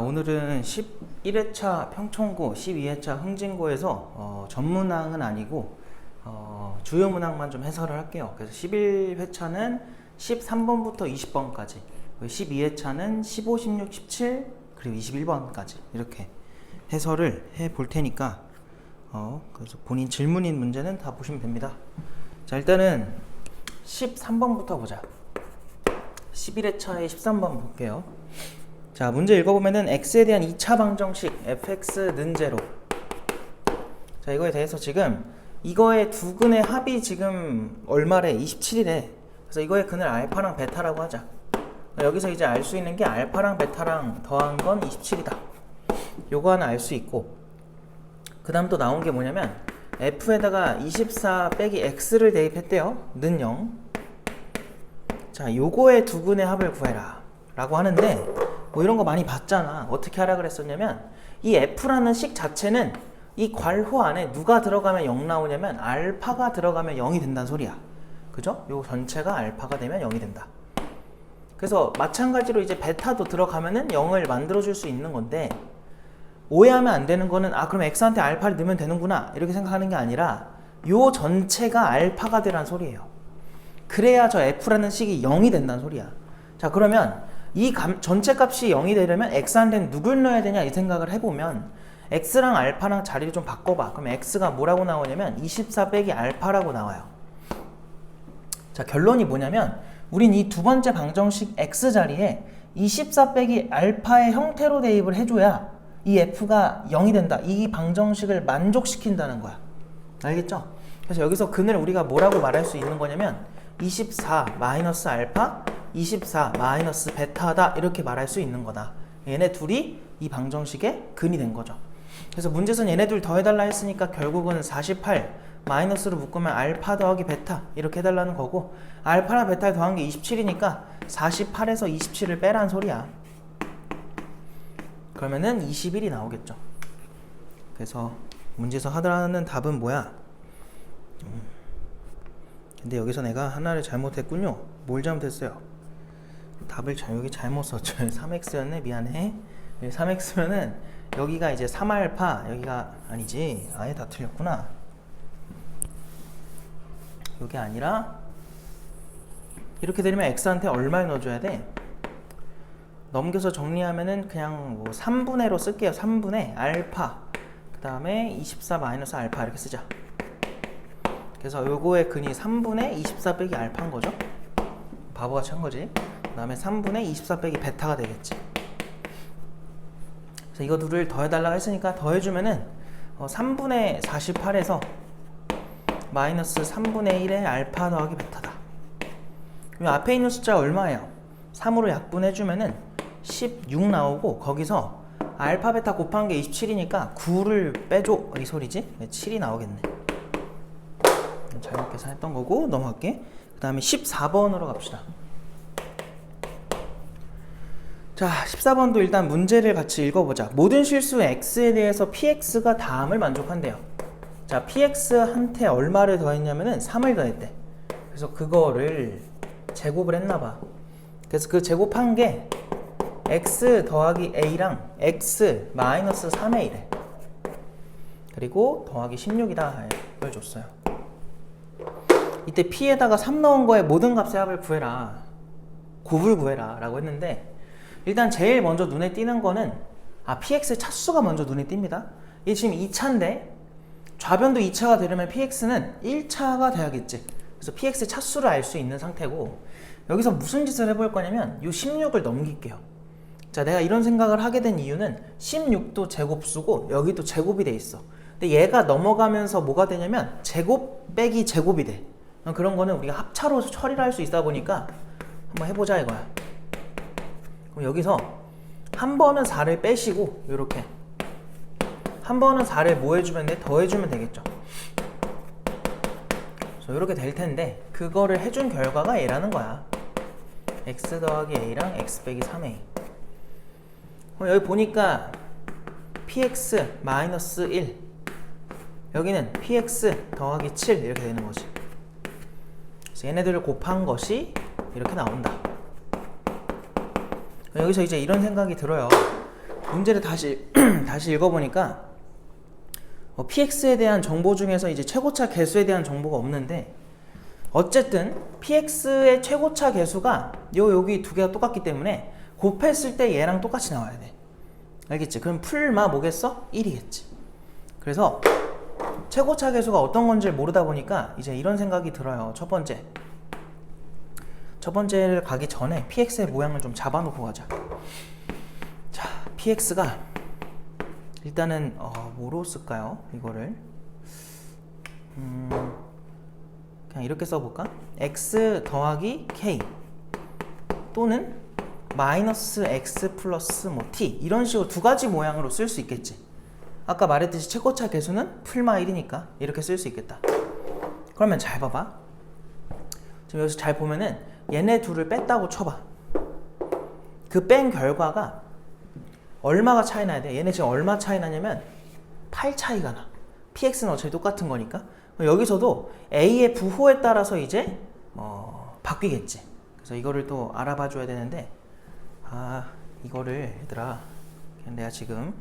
오늘은 11회차 평촌고, 12회차 흥진고에서 전문항은 아니고 주요 문항만 좀 해설을 할게요. 그래서 11회차는 13번부터 20번까지, 12회차는 15, 16, 17 그리고 21번까지 이렇게 해설을 해 볼 테니까 그래서 본인 질문인 문제는 다 보시면 됩니다. 자, 일단은 13번부터 보자. 11회차의 13번 볼게요. 자, 문제 읽어보면은 x에 대한 2차 방정식 fx는 제로. 자, 이거에 대해서 지금 이거의 두 근의 합이 지금 얼마래? 27이래. 그래서 이거의 근을 알파랑 베타라고 하자. 여기서 이제 알 수 있는 게 알파랑 베타랑 더한 건 27이다. 요거 하나 알 수 있고, 그 다음 또 나온 게 뭐냐면 f에다가 24 빼기 x를 대입했대요. 는 0. 자, 요거의 두 근의 합을 구해라 라고 하는데, 뭐 이런 거 많이 봤잖아. 어떻게 하라 그랬었냐면, 이 f라는 식 자체는 이 괄호 안에 누가 들어가면 0 나오냐면 알파가 들어가면 0이 된다는 소리야. 그죠? 요 전체가 알파가 되면 0이 된다. 그래서 마찬가지로 이제 베타도 들어가면은 0을 만들어줄 수 있는 건데, 오해하면 안 되는 거는 그럼 x한테 알파를 넣으면 되는구나 이렇게 생각하는 게 아니라 요 전체가 알파가 되란 소리예요. 그래야 저 f라는 식이 0이 된다는 소리야. 자, 그러면 이 전체 값이 0이 되려면 x한테는 누굴 넣어야 되냐 이 생각을 해보면, x랑 알파랑 자리를 좀 바꿔봐. 그럼 x가 뭐라고 나오냐면 24 빼기 알파라고 나와요. 자, 결론이 뭐냐면 우린 이 두 번째 방정식 x 자리에 24 빼기 알파의 형태로 대입을 해줘야 이 f가 0이 된다. 이 방정식을 만족시킨다는 거야. 알겠죠? 그래서 여기서 근을 우리가 뭐라고 말할 수 있는 거냐면 24 마이너스 알파, 24 마이너스 베타다 이렇게 말할 수 있는 거다. 얘네 둘이 이 방정식의 근이 된 거죠. 그래서 문제에서는 얘네 둘 더해달라 했으니까 결국은 48 마이너스로 묶으면 알파 더하기 베타 이렇게 해달라는 거고, 알파랑 베타를 더한 게 27이니까 48에서 27을 빼라는 소리야. 그러면은 21이 나오겠죠. 그래서 문제에서 하라는 답은 뭐야? 근데 여기서 내가 하나를 잘못했군요. 뭘 잘못했어요? 답을 여기 잘못 썼죠. 3x였네. 미안해. 3x면은 여기가 이제 3알파, 여기가 아니지. 아예 다 틀렸구나. 여기 아니라 이렇게 되면 x한테 얼마를 넣어줘야 돼? 넘겨서 정리하면은 그냥 뭐 3분의로 쓸게요. 3분의 알파, 그 다음에 24 마이너스 알파 이렇게 쓰자. 그래서 요거의 근이 3분의 24 빼기 알파인 거죠. 바보같이 한 거지. 그 다음에 3분의 24 빼기 베타가 되겠지. 그래서 이거 둘을 더해달라고 했으니까 더해주면은 3분의 48에서 마이너스 3분의 1의 알파 더하기 베타다. 이 앞에 있는 숫자 얼마예요? 3으로 약분해주면은 16 나오고, 거기서 알파 베타 곱한 게 27이니까 9를 빼줘 이 소리지? 7이 나오겠네. 잘못 계산했던 거고 넘어갈게. 그 다음에 14번으로 갑시다. 자, 14번도 일단 문제를 같이 읽어보자. 모든 실수 x에 대해서 px가 다음을 만족한대요. 자, px한테 얼마를 더했냐면은 3을 더했대. 그래서 그거를 제곱을 했나봐. 그래서 그 제곱한 게 x 더하기 a랑 x 마이너스 3의 1에 그리고 더하기 16이다 이걸 줬어요. 이때 p에다가 3 넣은 거에 모든 값의 합을 구해라, 곱을 구해라 라고 했는데, 일단 제일 먼저 눈에 띄는 거는 px의 차수가 먼저 눈에 띕니다. 이게 지금 2차인데 좌변도 2차가 되려면 px는 1차가 돼야겠지. 그래서 px의 차수를 알 수 있는 상태고, 여기서 무슨 짓을 해볼 거냐면 이 16을 넘길게요. 자, 내가 이런 생각을 하게 된 이유는 16도 제곱수고 여기도 제곱이 돼 있어. 근데 얘가 넘어가면서 뭐가 되냐면 제곱 빼기 제곱이 돼. 그런 거는 우리가 합차로 처리를 할 수 있다 보니까 한번 해보자 이거야. 그럼 여기서 한 번은 4를 빼시고 요렇게 한 번은 4를 뭐 해주면 돼? 더해주면 되겠죠. 그래서 이렇게 될 텐데, 그거를 해준 결과가 얘라는 거야. x 더하기 a랑 x 빼기 3a. 그럼 여기 보니까 px 마이너스 1, 여기는 px 더하기 7 이렇게 되는 거지. 그래서 얘네들을 곱한 것이 이렇게 나온다. 여기서 이제 이런 생각이 들어요. 문제를 다시 다시 읽어보니까 px에 대한 정보 중에서 이제 최고차 개수에 대한 정보가 없는데, 어쨌든 px의 최고차 개수가 여기 두 개가 똑같기 때문에 곱했을 때 얘랑 똑같이 나와야 돼. 알겠지? 그럼 풀마 뭐겠어? 1이겠지. 그래서 최고차 개수가 어떤 건지를 모르다 보니까 이제 이런 생각이 들어요. 첫 번째를 가기 전에 px의 모양을 좀 잡아놓고 가자. 자, px가 일단은 뭐로 쓸까요? 이거를 그냥 이렇게 써볼까? x 더하기 k 또는 마이너스 x 플러스 뭐 t, 이런 식으로 두 가지 모양으로 쓸 수 있겠지. 아까 말했듯이 최고차 개수는 풀마 1이니까 이렇게 쓸 수 있겠다. 그러면 잘 봐봐. 지금 여기서 잘 보면은 얘네 둘을 뺐다고 쳐봐. 그 뺀 결과가 얼마가 차이 나야 돼? 얘네 지금 얼마 차이 나냐면 8 차이가 나. px는 어차피 똑같은 거니까. 여기서도 a의 부호에 따라서 이제 바뀌겠지. 그래서 이거를 또 알아봐 줘야 되는데, 이거를 얘들아, 그냥 내가 지금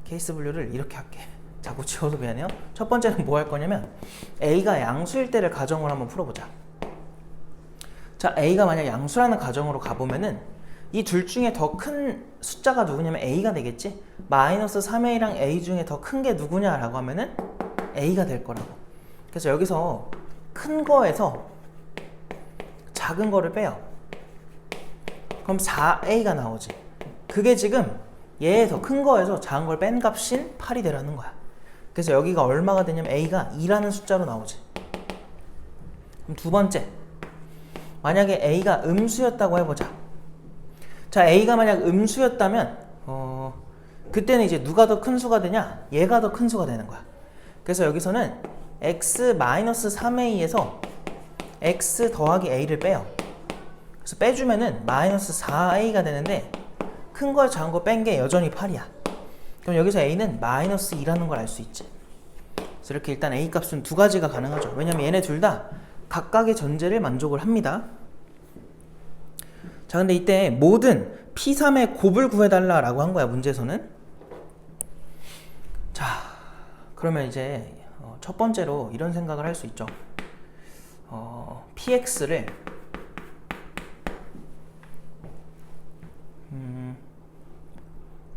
케이스 분류를 이렇게 할게. 자꾸 지워도 미안해요. 첫 번째는 뭐 할 거냐면 a가 양수일 때를 가정으로 한번 풀어보자. 자, a가 만약 양수라는 가정으로 가보면은 이 둘 중에 더 큰 숫자가 누구냐면 a가 되겠지. 마이너스 3a랑 a 중에 더 큰 게 누구냐라고 하면은 a가 될 거라고. 그래서 여기서 큰 거에서 작은 거를 빼요. 그럼 4a가 나오지. 그게 지금 얘의 더 큰 거에서 작은 걸 뺀 값인 8이 되라는 거야. 그래서 여기가 얼마가 되냐면 a가 2라는 숫자로 나오지. 그럼 두 번째, 만약에 a가 음수였다고 해보자. 자, a가 만약 음수였다면 그때는 이제 누가 더 큰 수가 되냐? 얘가 더 큰 수가 되는 거야. 그래서 여기서는 x-3a에서 x 더하기 a를 빼요. 그래서 빼주면은 마이너스 4a가 되는데 큰 거 작은 거 뺀 게 여전히 8이야. 그럼 여기서 a는 마이너스 2라는 걸 알 수 있지. 그래서 이렇게 일단 a 값은 두 가지가 가능하죠. 왜냐면 얘네 둘 다 각각의 전제를 만족을 합니다. 자, 근데 이때 모든 P3의 곱을 구해달라라고 한 거야, 문제에서는. 자, 그러면 이제 첫 번째로 이런 생각을 할 수 있죠. PX를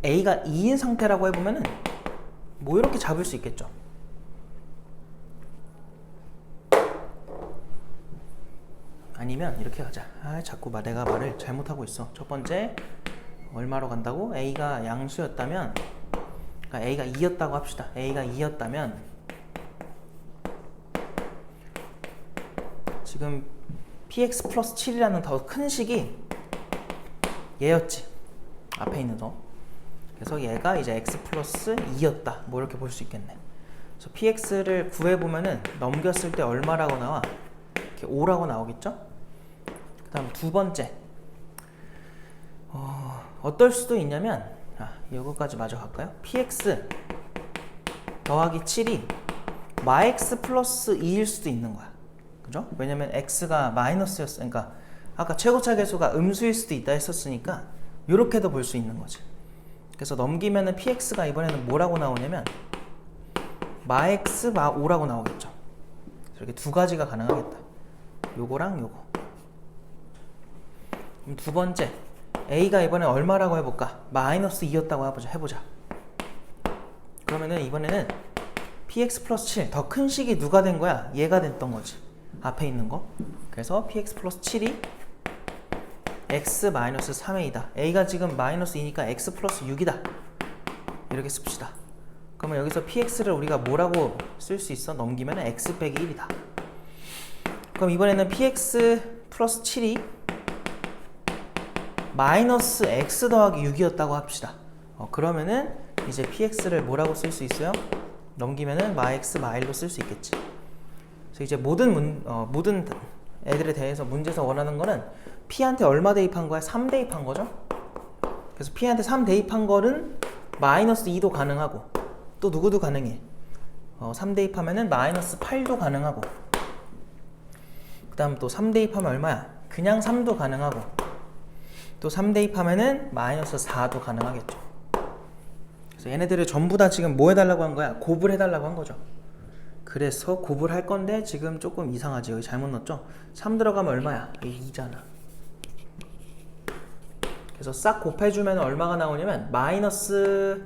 A가 2인 상태라고 해보면은 뭐 이렇게 잡을 수 있겠죠. 아니면 이렇게 가자. 자꾸 내가 말을 잘못하고 있어. 첫 번째 얼마로 간다고? A가 양수였다면, 그러니까 A가 2였다고 합시다. A가 2였다면 지금 px 플러스 7이라는 더 큰 식이 얘였지. 앞에 있는 거. 그래서 얘가 이제 x 플러스 2였다. 뭐 이렇게 볼 수 있겠네. 그래서 px를 구해보면은 넘겼을 때 얼마라고 나와? 이렇게 5라고 나오겠죠? 그 다음 두 번째, 어떨 수도 있냐면, 이거까지 마저 갈까요? px 더하기 7이 마x 플러스 2일 수도 있는 거야. 그죠? 왜냐면 x가 마이너스였어. 그러니까 아까 최고차 개수가 음수일 수도 있다 했었으니까 이렇게도 볼 수 있는 거지. 그래서 넘기면은 px가 이번에는 뭐라고 나오냐면 마x 마 5라고 나오겠죠. 이렇게 두 가지가 가능하겠다. 요거랑 요거. 그럼 두 번째, a가 이번에 얼마라고 해볼까? 마이너스 2였다고 해보자. 그러면은 이번에는 px 플러스 7, 더 큰 식이 누가 된 거야? 얘가 됐던 거지. 앞에 있는 거. 그래서 px 플러스 7이 x 마이너스 3a이다. a가 지금 마이너스 2니까 x 플러스 6이다. 이렇게 씁시다. 그러면 여기서 px를 우리가 뭐라고 쓸 수 있어? 넘기면 x 빼기 1이다. 그럼 이번에는 px 플러스 7이 마이너스 x 더하기 6이었다고 합시다. 그러면은 이제 px를 뭐라고 쓸 수 있어요? 넘기면은 마x 마1로 쓸 수 있겠지. 그래서 이제 모든 애들에 대해서 문제에서 원하는 거는 p한테 얼마 대입한 거야? 3 대입한 거죠? 그래서 p한테 3 대입한 거는 마이너스 2도 가능하고, 또 누구도 가능해. 3 대입하면은 마이너스 8도 가능하고, 그 다음 또 3 대입하면 얼마야? 그냥 3도 가능하고, 또 3 대입하면은 마이너스 4도 가능하겠죠. 그래서 얘네들을 전부 다 지금 뭐 해달라고 한 거야? 곱을 해달라고 한 거죠. 그래서 곱을 할 건데 지금 조금 이상하지. 여기 잘못 넣었죠? 3 들어가면 얼마야? 2잖아. 그래서 싹 곱해주면 얼마가 나오냐면 마이너스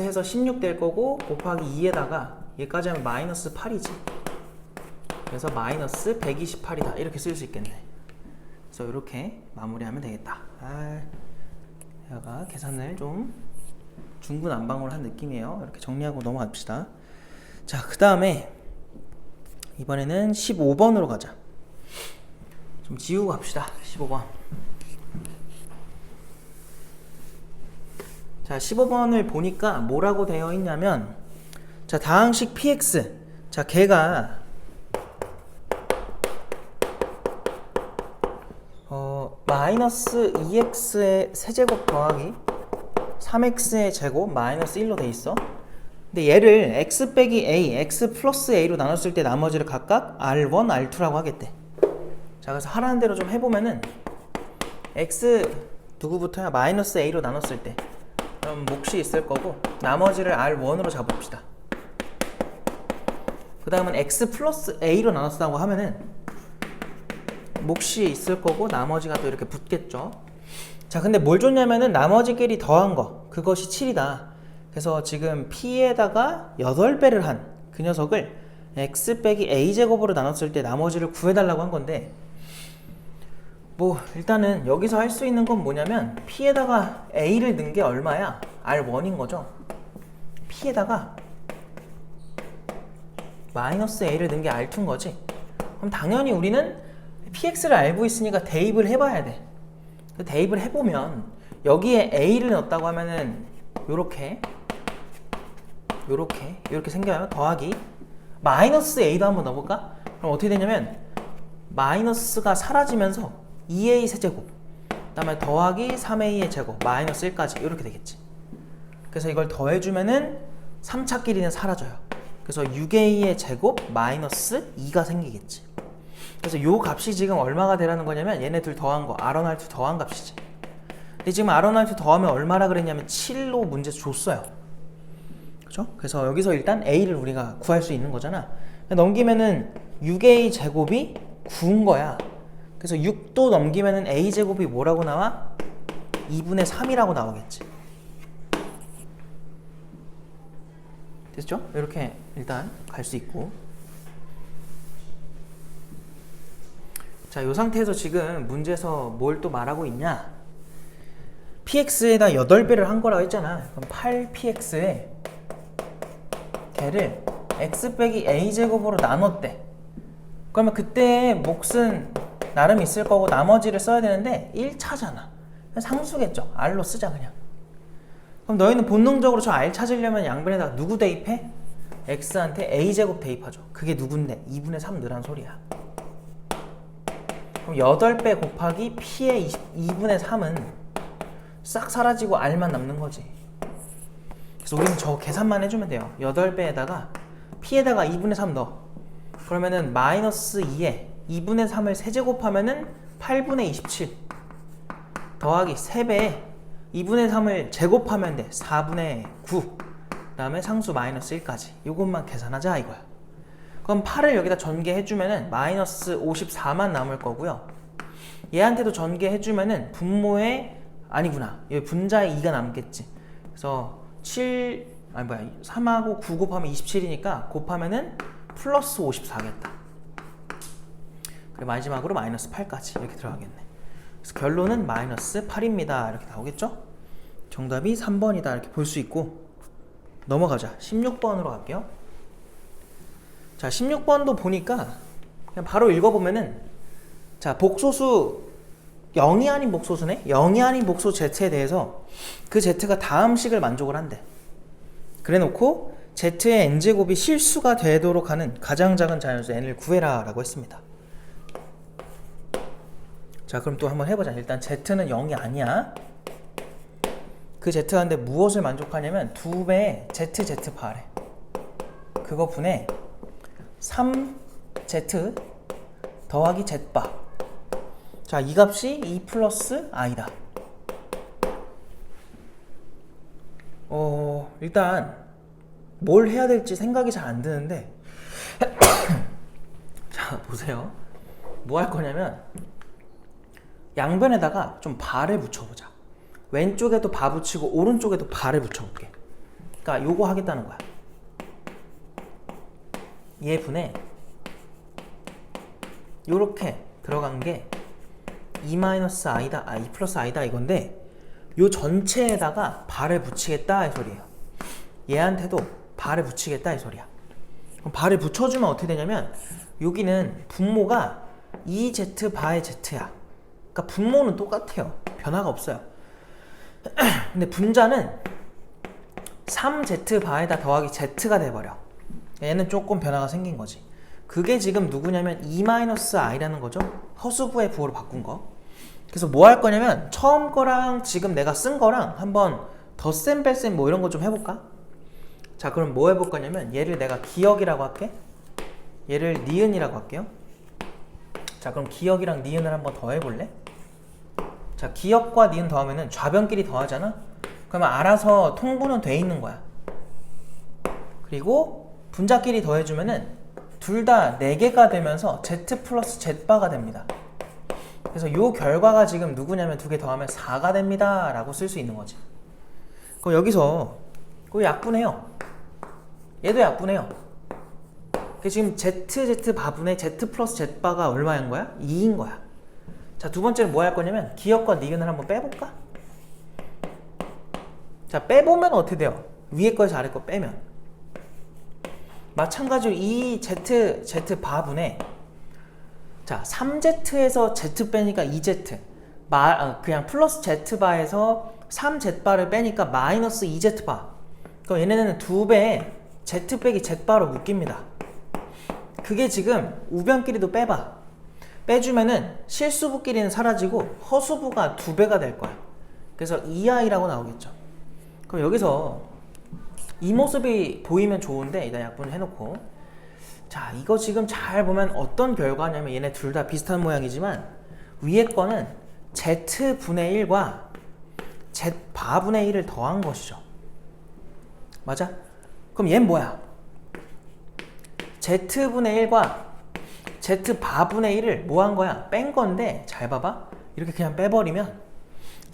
해서 16 될 거고 곱하기 2에다가 얘까지 하면 마이너스 8이지. 그래서 마이너스 128이다. 이렇게 쓸 수 있겠네. 그래서 이렇게 마무리하면 되겠다. 얘가 계산을 좀 중구난방으로 한 느낌이에요. 이렇게 정리하고 넘어갑시다. 자, 그 다음에 이번에는 15번으로 가자. 좀 지우고 갑시다. 15번. 자, 15번을 보니까 뭐라고 되어 있냐면, 자, 다항식 px. 자, 걔가 마이너스 2x의 세제곱 더하기 3x의 제곱 마이너스 1로 돼 있어. 근데 얘를 x 빼기 a, x 플러스 a로 나눴을 때 나머지를 각각 r1, r2라고 하겠대. 자, 그래서 하라는 대로 좀 해보면은 x 누구부터야? 마이너스 a로 나눴을 때 그럼 몫이 있을 거고 나머지를 r1으로 잡읍시다. 그 다음은 x 플러스 a로 나눴다고 하면은 몫이 있을 거고 나머지가 또 이렇게 붙겠죠. 자, 근데 뭘 줬냐면은 나머지끼리 더한 거, 그것이 7이다. 그래서 지금 p에다가 8배를 한 그 녀석을 x 빼기 a제곱으로 나눴을 때 나머지를 구해달라고 한 건데, 뭐 일단은 여기서 할 수 있는 건 뭐냐면 p에다가 a를 넣은 게 얼마야? r1인 거죠. p에다가 마이너스 a를 넣은 게 r2인 거지. 그럼 당연히 우리는 px를 알고 있으니까 대입을 해봐야 돼. 대입을 해보면 여기에 a를 넣었다고 하면은 요렇게 생겨요. 더하기 마이너스 a도 한번 넣어볼까? 그럼 어떻게 되냐면 마이너스가 사라지면서 2a 세제곱, 그 다음에 더하기 3a의 제곱 마이너스 1까지 이렇게 되겠지. 그래서 이걸 더해주면은 3차끼리는 사라져요. 그래서 6a의 제곱 마이너스 2가 생기겠지. 그래서 요 값이 지금 얼마가 되라는 거냐면 얘네 둘 더한 거, R1, R2 더한 값이지. 근데 지금 R1, R2 더하면 얼마라 그랬냐면 7로 문제에서 줬어요. 그죠? 그래서 여기서 일단 A를 우리가 구할 수 있는 거잖아. 넘기면은 6A 제곱이 9인 거야. 그래서 6도 넘기면은 A 제곱이 뭐라고 나와? 2분의 3이라고 나오겠지. 됐죠? 이렇게 일단 갈 수 있고. 자, 이 상태에서 지금 문제에서 뭘 또 말하고 있냐? px에다 8배를 한 거라고 했잖아. 그럼 8px에 걔를 x 빼기 a제곱으로 나눴대. 그러면 그때 몫은 나름 있을 거고 나머지를 써야 되는데 1차잖아. 상수겠죠. r로 쓰자 그냥. 그럼 너희는 본능적으로 저 r 찾으려면 양변에다가 누구 대입해? x한테 a제곱 대입하죠. 그게 누군데? 2분의 3 넣으란 소리야. 그럼 8배 곱하기 p의 2분의 3은 싹 사라지고 r만 남는 거지. 그래서 우리는 저 계산만 해주면 돼요. 8배에다가 p에다가 2분의 3 넣어. 그러면은 마이너스 2에 2분의 3을 세제곱하면은 8분의 27 더하기 3배에 2분의 3을 제곱하면 돼. 4분의 9 그 다음에 상수 마이너스 1까지. 이것만 계산하자 이거야. 그럼 8을 여기다 전개해주면은 마이너스 54만 남을 거고요. 얘한테도 전개해주면은 분모에 아니구나. 여기 분자에 2가 남겠지. 그래서 3하고 9 곱하면 27이니까 곱하면은 플러스 54겠다. 그리고 마지막으로 마이너스 8까지 이렇게 들어가겠네. 그래서 결론은 마이너스 8입니다. 이렇게 나오겠죠? 정답이 3번이다. 이렇게 볼 수 있고 넘어가자. 16번으로 갈게요. 자, 16번도 보니까 그냥 바로 읽어보면은, 자, 복소수 0이 아닌 복소수네? 0이 아닌 복소 z에 대해서 그 z가 다음 식을 만족을 한대. 그래 놓고 z의 n제곱이 실수가 되도록 하는 가장 작은 자연수 n을 구해라 라고 했습니다. 자, 그럼 또 한번 해보자. 일단 z는 0이 아니야. 그 z한테 무엇을 만족하냐면 2배의 z바래. 그거 분해 3z 더하기 z바. 자, 이 값이 2 플러스 i다. 일단 뭘 해야 될지 생각이 잘 안 드는데 자, 보세요. 뭐 할 거냐면 양변에다가 좀 발을 붙여보자. 왼쪽에도 바 붙이고 오른쪽에도 발을 붙여볼게. 그러니까 요거 하겠다는 거야. 얘 분에 요렇게 들어간 게 2-i다, 2 플러스 i다 이건데 요 전체에다가 발을 붙이겠다 이 소리예요. 얘한테도 발을 붙이겠다 이 소리야. 그럼 발을 붙여주면 어떻게 되냐면 여기는 분모가 2z 바의 z야. 그러니까 분모는 똑같아요. 변화가 없어요. 근데 분자는 3z 바에다 더하기 z가 돼버려. 얘는 조금 변화가 생긴 거지. 그게 지금 누구냐면 2-i라는 거죠. 허수부의 부호로 바꾼 거. 그래서 뭐 할 거냐면 처음 거랑 지금 내가 쓴 거랑 한번 덧셈 뺄셈 뭐 이런 거 좀 해볼까? 자, 그럼 뭐 해볼 거냐면 얘를 내가 기억이라고 할게. 얘를 니은이라고 할게요. 자, 그럼 기억이랑 니은을 한번 더해볼래? 자, 기억과 니은 더하면은 좌변끼리 더하잖아? 그러면 알아서 통분은 돼 있는 거야. 그리고 분자끼리 더해주면은 둘 다 4개가 되면서 z 플러스 z바가 됩니다. 그래서 요 결과가 지금 누구냐면 2개 더하면 4가 됩니다 라고 쓸 수 있는 거지. 그럼 여기서 그거 약분해요. 얘도 약분해요. 지금 z 바분의 z 플러스 z바가 얼마인 거야? 2인 거야. 자, 두 번째는 뭐 할 거냐면 기억과 니은을 한번 빼볼까? 자, 빼보면 어떻게 돼요? 위에 거에서 아래 거 빼면 마찬가지로 이 z 바분의 자, 3z에서 z 빼니까 2z 그냥 플러스 z바에서 3z바를 빼니까 마이너스 2z바. 그럼 얘네는 2배에 z 빼기 z바로 묶입니다. 그게 지금 우변끼리도 빼봐. 빼주면은 실수부끼리는 사라지고 허수부가 2배가 될 거야. 그래서 2i라고 나오겠죠. 그럼 여기서 이 모습이 보이면 좋은데 일단 약분을 해놓고 자, 이거 지금 잘 보면 어떤 결과냐면 얘네 둘 다 비슷한 모양이지만 위에 거는 z분의 1과 z바분의 1을 더한 것이죠. 맞아? 그럼 얘는 뭐야? z분의 1과 z바분의 1을 뭐 한 거야? 뺀 건데 잘 봐봐. 이렇게 그냥 빼버리면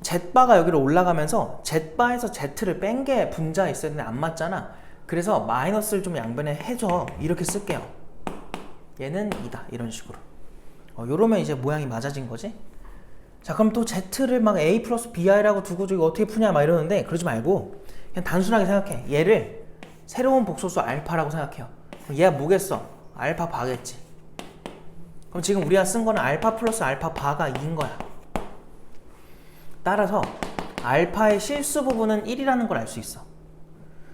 z바가 여기로 올라가면서 z바에서 z를 뺀 게 분자에 있어야 되는데 안 맞잖아. 그래서 마이너스를 좀 양변에 해줘. 이렇게 쓸게요. 얘는 2다. 이런 식으로. 요러면 이제 모양이 맞아진 거지. 자, 그럼 또 z를 막 a 플러스 bi라고 두고 이거 어떻게 푸냐 막 이러는데 그러지 말고 그냥 단순하게 생각해. 얘를 새로운 복소수 알파라고 생각해요. 그럼 얘가 뭐겠어? 알파 바겠지. 그럼 지금 우리가 쓴 거는 알파 플러스 알파 바가 2인 거야. 따라서 알파의 실수 부분은 1이라는 걸 알 수 있어.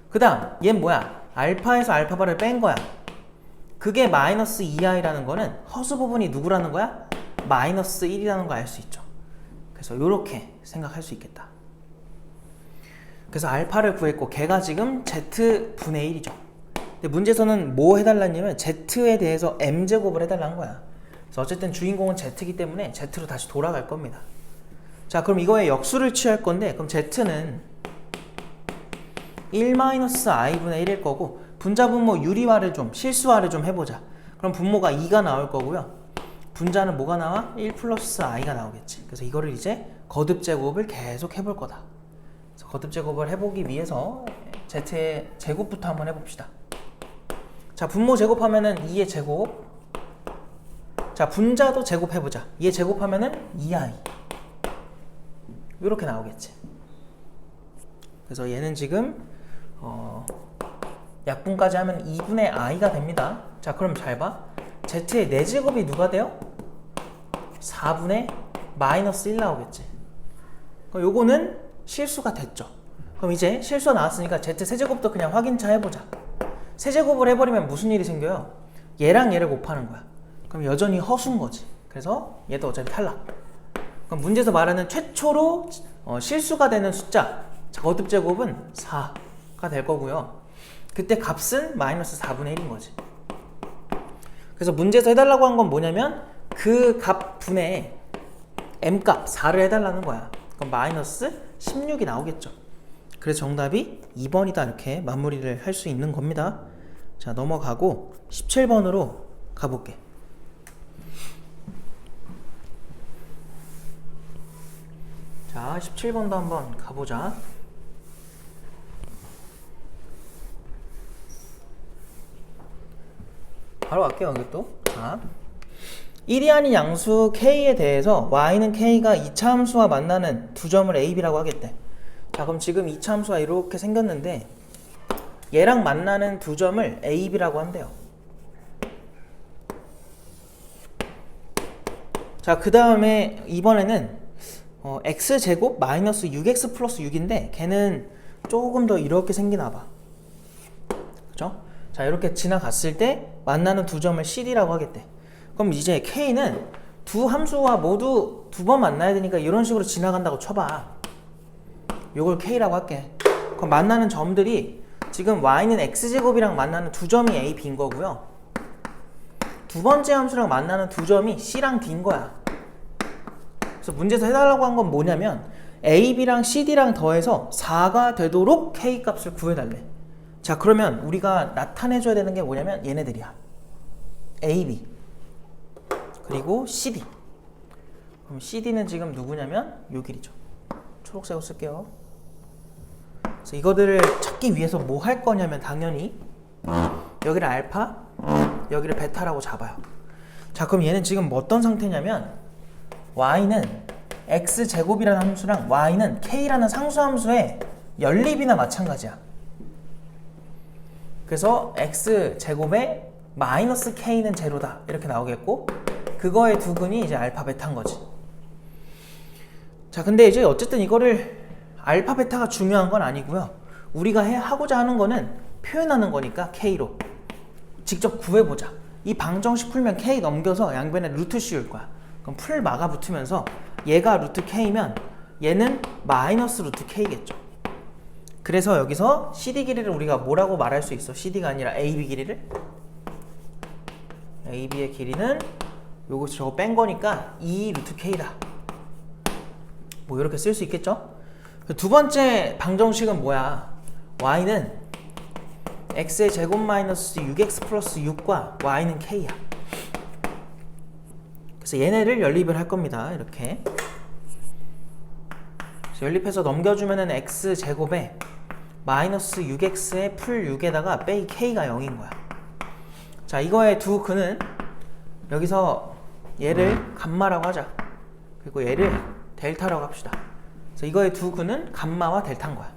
그 다음 얘는 뭐야? 알파에서 알파바를 뺀 거야. 그게 마이너스 2i라는 거는 허수 부분이 누구라는 거야? 마이너스 1이라는 걸 알 수 있죠. 그래서 이렇게 생각할 수 있겠다. 그래서 알파를 구했고 걔가 지금 z분의 1이죠. 근데 문제에서는 뭐 해달라냐면 z에 대해서 m제곱을 해달라는 거야. 그래서 어쨌든 주인공은 z이기 때문에 z로 다시 돌아갈 겁니다. 자, 그럼 이거에 역수를 취할 건데 그럼 z는 1-i분의 1일 거고 분자 분모 유리화를 좀 실수화를 좀 해보자. 그럼 분모가 2가 나올 거고요. 분자는 뭐가 나와? 1 플러스 i가 나오겠지. 그래서 이거를 이제 거듭 제곱을 계속 해볼 거다. 그래서 거듭 제곱을 해보기 위해서 z의 제곱부터 한번 해봅시다. 자, 분모 제곱하면은 2의 제곱. 자, 분자도 제곱해보자. 2의 제곱하면은 2i. 이렇게 나오겠지. 그래서 얘는 지금 약분까지 하면 2분의 i가 됩니다. 자, 그럼 잘 봐. z의 4제곱이 누가 돼요? 4분의 마이너스 1 나오겠지. 그럼 요거는 실수가 됐죠. 그럼 이제 실수가 나왔으니까 z 세제곱도 그냥 확인차 해보자. 세제곱을 해버리면 무슨 일이 생겨요? 얘랑 얘를 곱하는 거야. 그럼 여전히 허수인 거지. 그래서 얘도 어차피 탈락. 그럼 문제에서 말하는 최초로 실수가 되는 숫자, 자, 거듭 제곱은 4가 될 거고요. 그때 값은 마이너스 4분의 1인 거지. 그래서 문제에서 해달라고 한 건 뭐냐면 그 값 분의 m값 4를 해달라는 거야. 그럼 마이너스 16이 나오겠죠. 그래서 정답이 2번이다 이렇게 마무리를 할 수 있는 겁니다. 자, 넘어가고 17번으로 가볼게. 자, 17번도 한번 가보자. 바로 갈게요. 여기 또. 자, 1이 아닌 양수 K에 대해서 Y는 K가 2차 함수와 만나는 두 점을 A, B라고 하겠대. 자, 그럼 지금 2차 함수가 이렇게 생겼는데 얘랑 만나는 두 점을 A, B라고 한대요. 자, 그 다음에 이번에는 x제곱 마이너스 6x 플러스 6인데 걔는 조금 더 이렇게 생기나봐. 그죠? 자, 이렇게 지나갔을 때 만나는 두 점을 CD라고 하겠대. 그럼 이제 K는 두 함수와 모두 두 번 만나야 되니까 이런 식으로 지나간다고 쳐봐. 요걸 K라고 할게. 그럼 만나는 점들이 지금 Y는 X제곱이랑 만나는 두 점이 A, B인 거고요. 두 번째 함수랑 만나는 두 점이 C랑 D인 거야. 그래서 문제에서 해달라고 한 건 뭐냐면 A, B랑 CD랑 더해서 4가 되도록 K 값을 구해달래. 자, 그러면 우리가 나타내줘야 되는 게 뭐냐면 얘네들이야. A, B 그리고 CD. 그럼 CD는 지금 누구냐면 요 길이죠. 초록색으로 쓸게요. 그래서 이거들을 찾기 위해서 뭐 할 거냐면 당연히 여기를 알파, 여기를 베타라고 잡아요. 자, 그럼 얘는 지금 어떤 상태냐면 y는 x제곱이라는 함수랑 y는 k라는 상수함수의 연립이나 마찬가지야. 그래서 x제곱에 마이너스 k는 제로다 이렇게 나오겠고, 그거의 두근이 이제 알파 베타인 거지. 자, 근데 이제 어쨌든 이거를 알파 베타가 중요한 건 아니고요. 우리가 하고자 하는 거는 표현하는 거니까 k로 직접 구해보자. 이 방정식 풀면 k 넘겨서 양변에 루트 씌울 거야. 그럼 풀 마가 붙으면서 얘가 루트 k면 얘는 마이너스 루트 k겠죠. 그래서 여기서 CD 길이를 우리가 뭐라고 말할 수 있어? CD가 아니라 AB 길이를? AB의 길이는 요거 저거 뺀 거니까 2 루트 k다. 뭐 이렇게 쓸 수 있겠죠? 두 번째 방정식은 뭐야? y는 x의 제곱 마이너스 6x 플러스 6과 y는 k야. 그래서 얘네를 연립을 할 겁니다. 이렇게. 그래서 연립해서 넘겨주면은 x 제곱에 마이너스 6x에 풀 6에다가 빼기 k가 0인 거야. 자, 이거의 두 근은 여기서 얘를 감마라고 하자. 그리고 얘를 델타라고 합시다. 그래서 이거의 두 근은 감마와 델타인 거야.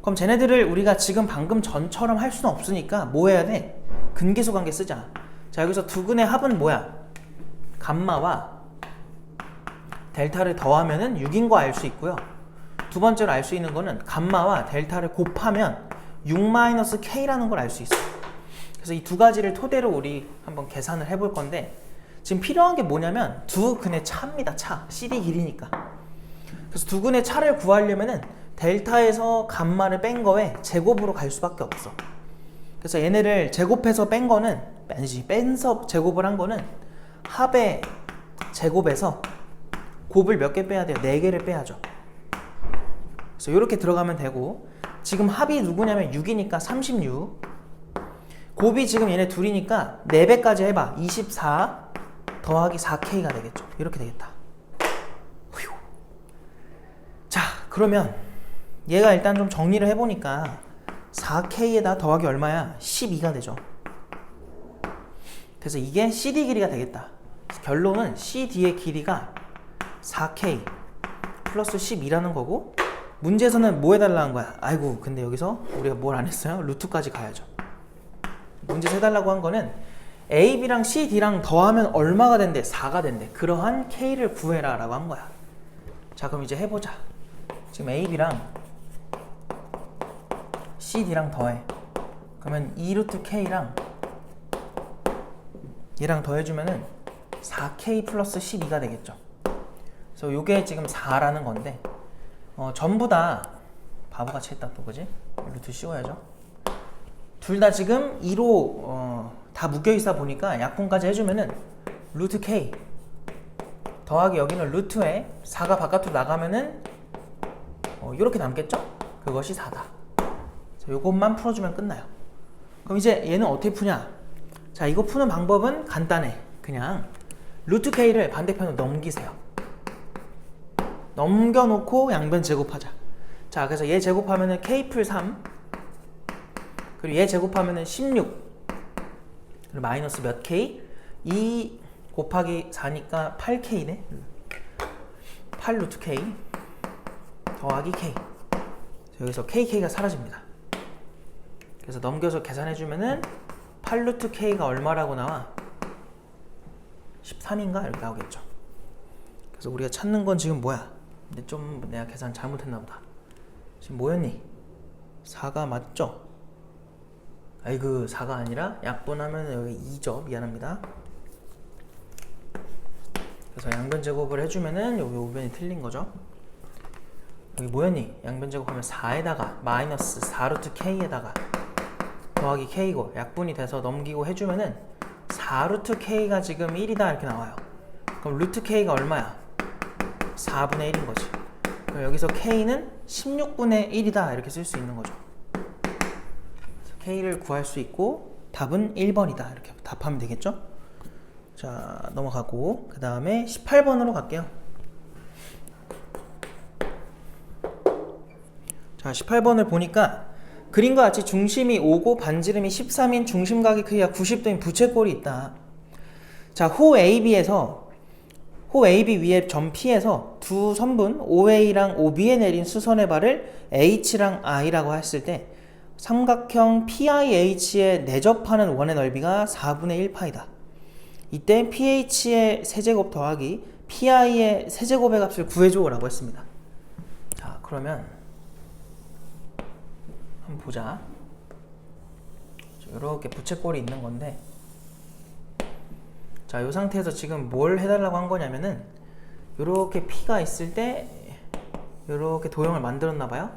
그럼 쟤네들을 우리가 지금 방금 전처럼 할 수는 없으니까 뭐 해야 돼? 근계수 관계 쓰자. 자, 여기서 두 근의 합은 뭐야? 감마와 델타를 더하면은 6인 거 알 수 있고요. 두 번째로 알 수 있는 거는 감마와 델타를 곱하면 6-k라는 걸 알 수 있어. 그래서 이 두 가지를 토대로 우리 한번 계산을 해볼 건데, 지금 필요한 게 뭐냐면 두 근의 차입니다. 차. CD 길이니까. 그래서 두 근의 차를 구하려면은 델타에서 감마를 뺀 거에 제곱으로 갈 수밖에 없어. 그래서 얘네를 제곱해서 뺀 거는 뺀서 제곱을 한 거는 합의 제곱에서 곱을 몇 개 빼야 돼요? 4개를 빼야죠. 그래서 이렇게 들어가면 되고, 지금 합이 누구냐면 6이니까 36, 곱이 지금 얘네 둘이니까 4배까지 해봐. 24 더하기 4k가 되겠죠. 이렇게 되겠다. 휴. 자, 그러면 얘가 일단 좀 정리를 해보니까 4k에다 더하기 얼마야? 12가 되죠. 그래서 이게 CD 길이가 되겠다. 결론은 CD의 길이가 4K 플러스 12라는 거고, 문제에서는 뭐 해달라는 거야? 아이고, 근데 여기서 우리가 뭘 안 했어요? 루트까지 가야죠. 문제에서 해달라고 한 거는 AB랑 CD랑 더하면 얼마가 된대? 4가 된대. 그러한 K를 구해라 라고 한 거야. 자, 그럼 이제 해보자. 지금 AB랑 CD랑 더해. 그러면 2루트 K랑 얘랑 더해주면은 4K 플러스 12가 되겠죠. 그래서 요게 지금 4라는 건데, 전부 다 바보같이 했다 또, 그지? 루트 씌워야죠. 둘 다 지금 2로 다 묶여있다 보니까 약분까지 해주면은 루트 K 더하기 여기는 루트에 4가 바깥으로 나가면은 이렇게 남겠죠? 그것이 4다. 자, 요것만 풀어주면 끝나요. 그럼 이제 얘는 어떻게 푸냐? 자, 이거 푸는 방법은 간단해. 그냥 루트 k를 반대편으로 넘기세요. 넘겨놓고 양변 제곱하자. 자, 그래서 얘 제곱하면은 k 풀 3, 그리고 얘 제곱하면은 16, 그리고 마이너스 몇 k? 2 곱하기 4니까 8k네. 8 루트 k 더하기 k. 여기서 kk가 사라집니다. 그래서 넘겨서 계산해주면은 8 루트 k가 얼마라고 나와? 13인가? 이렇게 나오겠죠. 그래서 우리가 찾는 건 지금 뭐야? 근데 좀 내가 계산 잘못했나 보다. 지금 뭐였니? 4가 맞죠? 아이고, 4가 아니라 약분하면 여기 2죠. 미안합니다. 그래서 양변 제곱을 해주면은 여기 우변이 틀린 거죠. 여기 뭐였니? 양변 제곱하면 4에다가 마이너스 4 루트 k에다가 더하기 k고 약분이 돼서 넘기고 해주면은 4 루트 k가 지금 1이다 이렇게 나와요. 그럼 루트 k가 얼마야? 4분의 1인 거지. 그럼 여기서 k는 16분의 1이다 이렇게 쓸 수 있는 거죠. k를 구할 수 있고 답은 1번이다 이렇게 답하면 되겠죠. 자, 넘어가고 그 다음에 18번으로 갈게요. 자, 18번을 보니까 그림과 같이 중심이 5고 반지름이 13인 중심각의 크기가 90도인 부채꼴이 있다. 자, 호 AB에서 호 AB 위에 점 P에서 두 선분 OA랑 OB에 내린 수선의 발을 H랑 I라고 했을 때 삼각형 PIH에 내접하는 원의 넓이가 4분의 1파이다. 이때 PH의 세제곱 더하기 PI의 세제곱의 값을 구해줘 라고 했습니다. 자, 그러면 한번 보자. 이렇게 부채꼴이 있는 건데, 자, 이 상태에서 지금 뭘 해달라고 한 거냐면은 이렇게 P가 있을 때 이렇게 도형을 만들었나 봐요.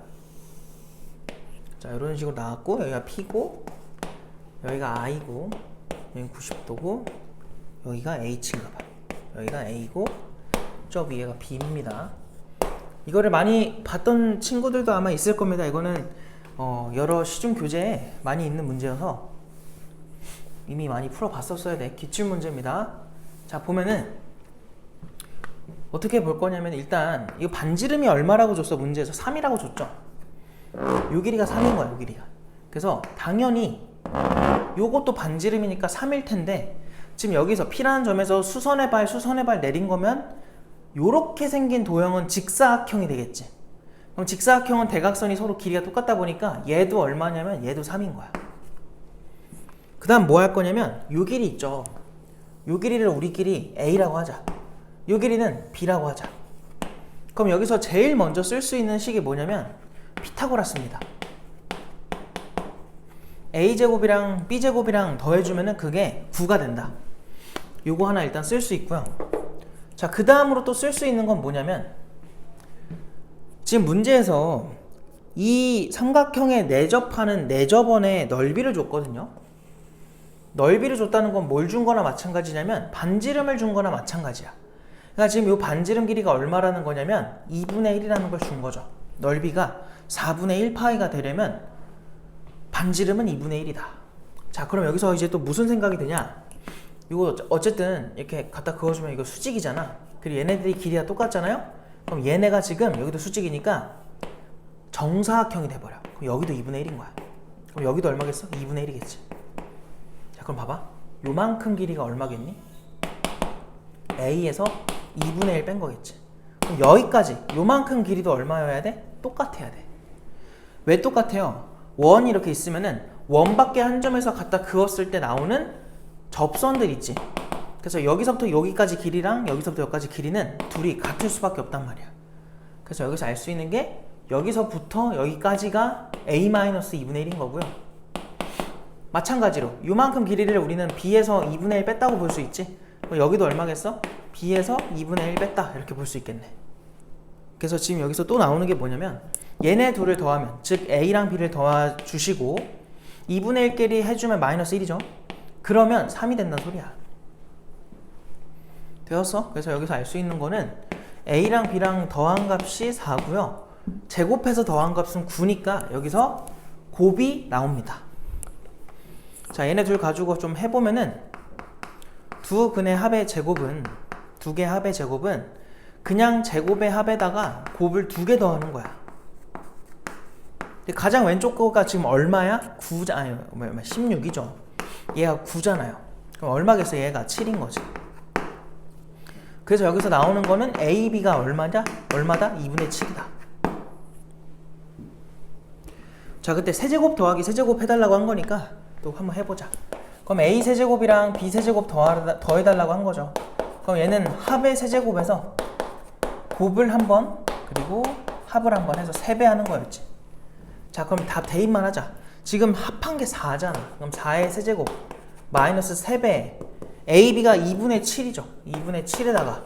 자, 이런 식으로 나왔고 여기가 P고 여기가 I고 여기는 90도고 여기가 H인가 봐요. 여기가 A고 저 위에가 B입니다. 이거를 많이 봤던 친구들도 아마 있을 겁니다. 이거는 여러 시중 교재에 많이 있는 문제여서 이미 많이 풀어봤었어야 돼. 기출문제입니다. 자, 보면은 어떻게 볼 거냐면 일단 이거 반지름이 얼마라고 줬어? 문제에서 3이라고 줬죠. 요 길이가 3인 거야. 요 길이가. 그래서 당연히 요것도 반지름이니까 3일 텐데 지금 여기서 P라는 점에서 수선의 발 내린 거면 요렇게 생긴 도형은 직사각형이 되겠지. 그럼 직사각형은 대각선이 서로 길이가 똑같다 보니까 얘도 얼마냐면 얘도 3인 거야. 그 다음 뭐 할 거냐면 요 길이 있죠. 요 길이를 우리끼리 A라고 하자. 요 길이는 B라고 하자. 그럼 여기서 제일 먼저 쓸 수 있는 식이 뭐냐면 피타고라스입니다. A제곱이랑 B제곱이랑 더해주면은 그게 9가 된다. 요거 하나 일단 쓸 수 있고요. 자, 그 다음으로 또 쓸 수 있는 건 뭐냐면 지금 문제에서 이 삼각형에 내접하는 내접원의 넓이를 줬거든요. 넓이를 줬다는 건 뭘 준 거나 마찬가지냐면 반지름을 준 거나 마찬가지야. 그러니까 지금 이 반지름 길이가 얼마라는 거냐면 2분의 1이라는 걸 준 거죠. 넓이가 4분의 1파이가 되려면 반지름은 2분의 1이다. 자, 그럼 여기서 이제 또 무슨 생각이 드냐? 이거 어쨌든 이렇게 갖다 그어주면 이거 수직이잖아. 그리고 얘네들이 길이가 똑같잖아요? 그럼 얘네가 지금 여기도 수직이니까 정사각형이 돼버려. 그럼 여기도 2분의 1인 거야. 그럼 여기도 얼마겠어? 2분의 1이겠지. 자, 그럼 봐봐. 요만큼 길이가 얼마겠니? A에서 2분의 1 뺀 거겠지. 그럼 여기까지 요만큼 길이도 얼마여야 돼? 똑같아야 돼. 왜 똑같아요? 원이 이렇게 있으면은 원밖에 한 점에서 갖다 그었을 때 나오는 접선들 있지. 그래서 여기서부터 여기까지 길이랑 여기서부터 여기까지 길이는 둘이 같을 수밖에 없단 말이야. 그래서 여기서 알 수 있는 게 여기서부터 여기까지가 A-2분의 1인 거고요. 마찬가지로 요만큼 길이를 우리는 B에서 2분의 1 뺐다고 볼 수 있지. 그럼 여기도 얼마겠어? B에서 2분의 1 뺐다 이렇게 볼 수 있겠네. 그래서 지금 여기서 또 나오는 게 뭐냐면 얘네 둘을 더하면, 즉 A랑 B를 더해주시고 2분의 1끼리 해주면 마이너스 1이죠. 그러면 3이 된다는 소리야. 되었어? 그래서 여기서 알 수 있는 거는 A랑 B랑 더한 값이 4고요. 제곱해서 더한 값은 9니까 여기서 곱이 나옵니다. 자, 얘네 둘 가지고 좀 해보면은 두 근의 합의 제곱은, 두 개의 합의 제곱은 그냥 제곱의 합에다가 곱을 2개 더하는 거야. 가장 왼쪽 거가 지금 얼마야? 9, 아니 16이죠. 얘가 9잖아요. 그럼 얼마겠어? 얘가 7인 거지. 그래서 여기서 나오는 거는 A, B가 얼마다? 2분의 7이다. 자, 그때 세제곱 더하기 세제곱 해달라고 한 거니까 또 한번 해보자. 그럼 A 세제곱이랑 B 세제곱 더해달라고 한 거죠. 그럼 얘는 합의 세제곱에서 곱을 한 번, 그리고 합을 한 번 해서 3배 하는 거였지. 자, 그럼 답 대입만 하자. 지금 합한 게 4잖아. 그럼 4의 세제곱 마이너스 3배. A, B가 2분의 7이죠. 2분의 7에다가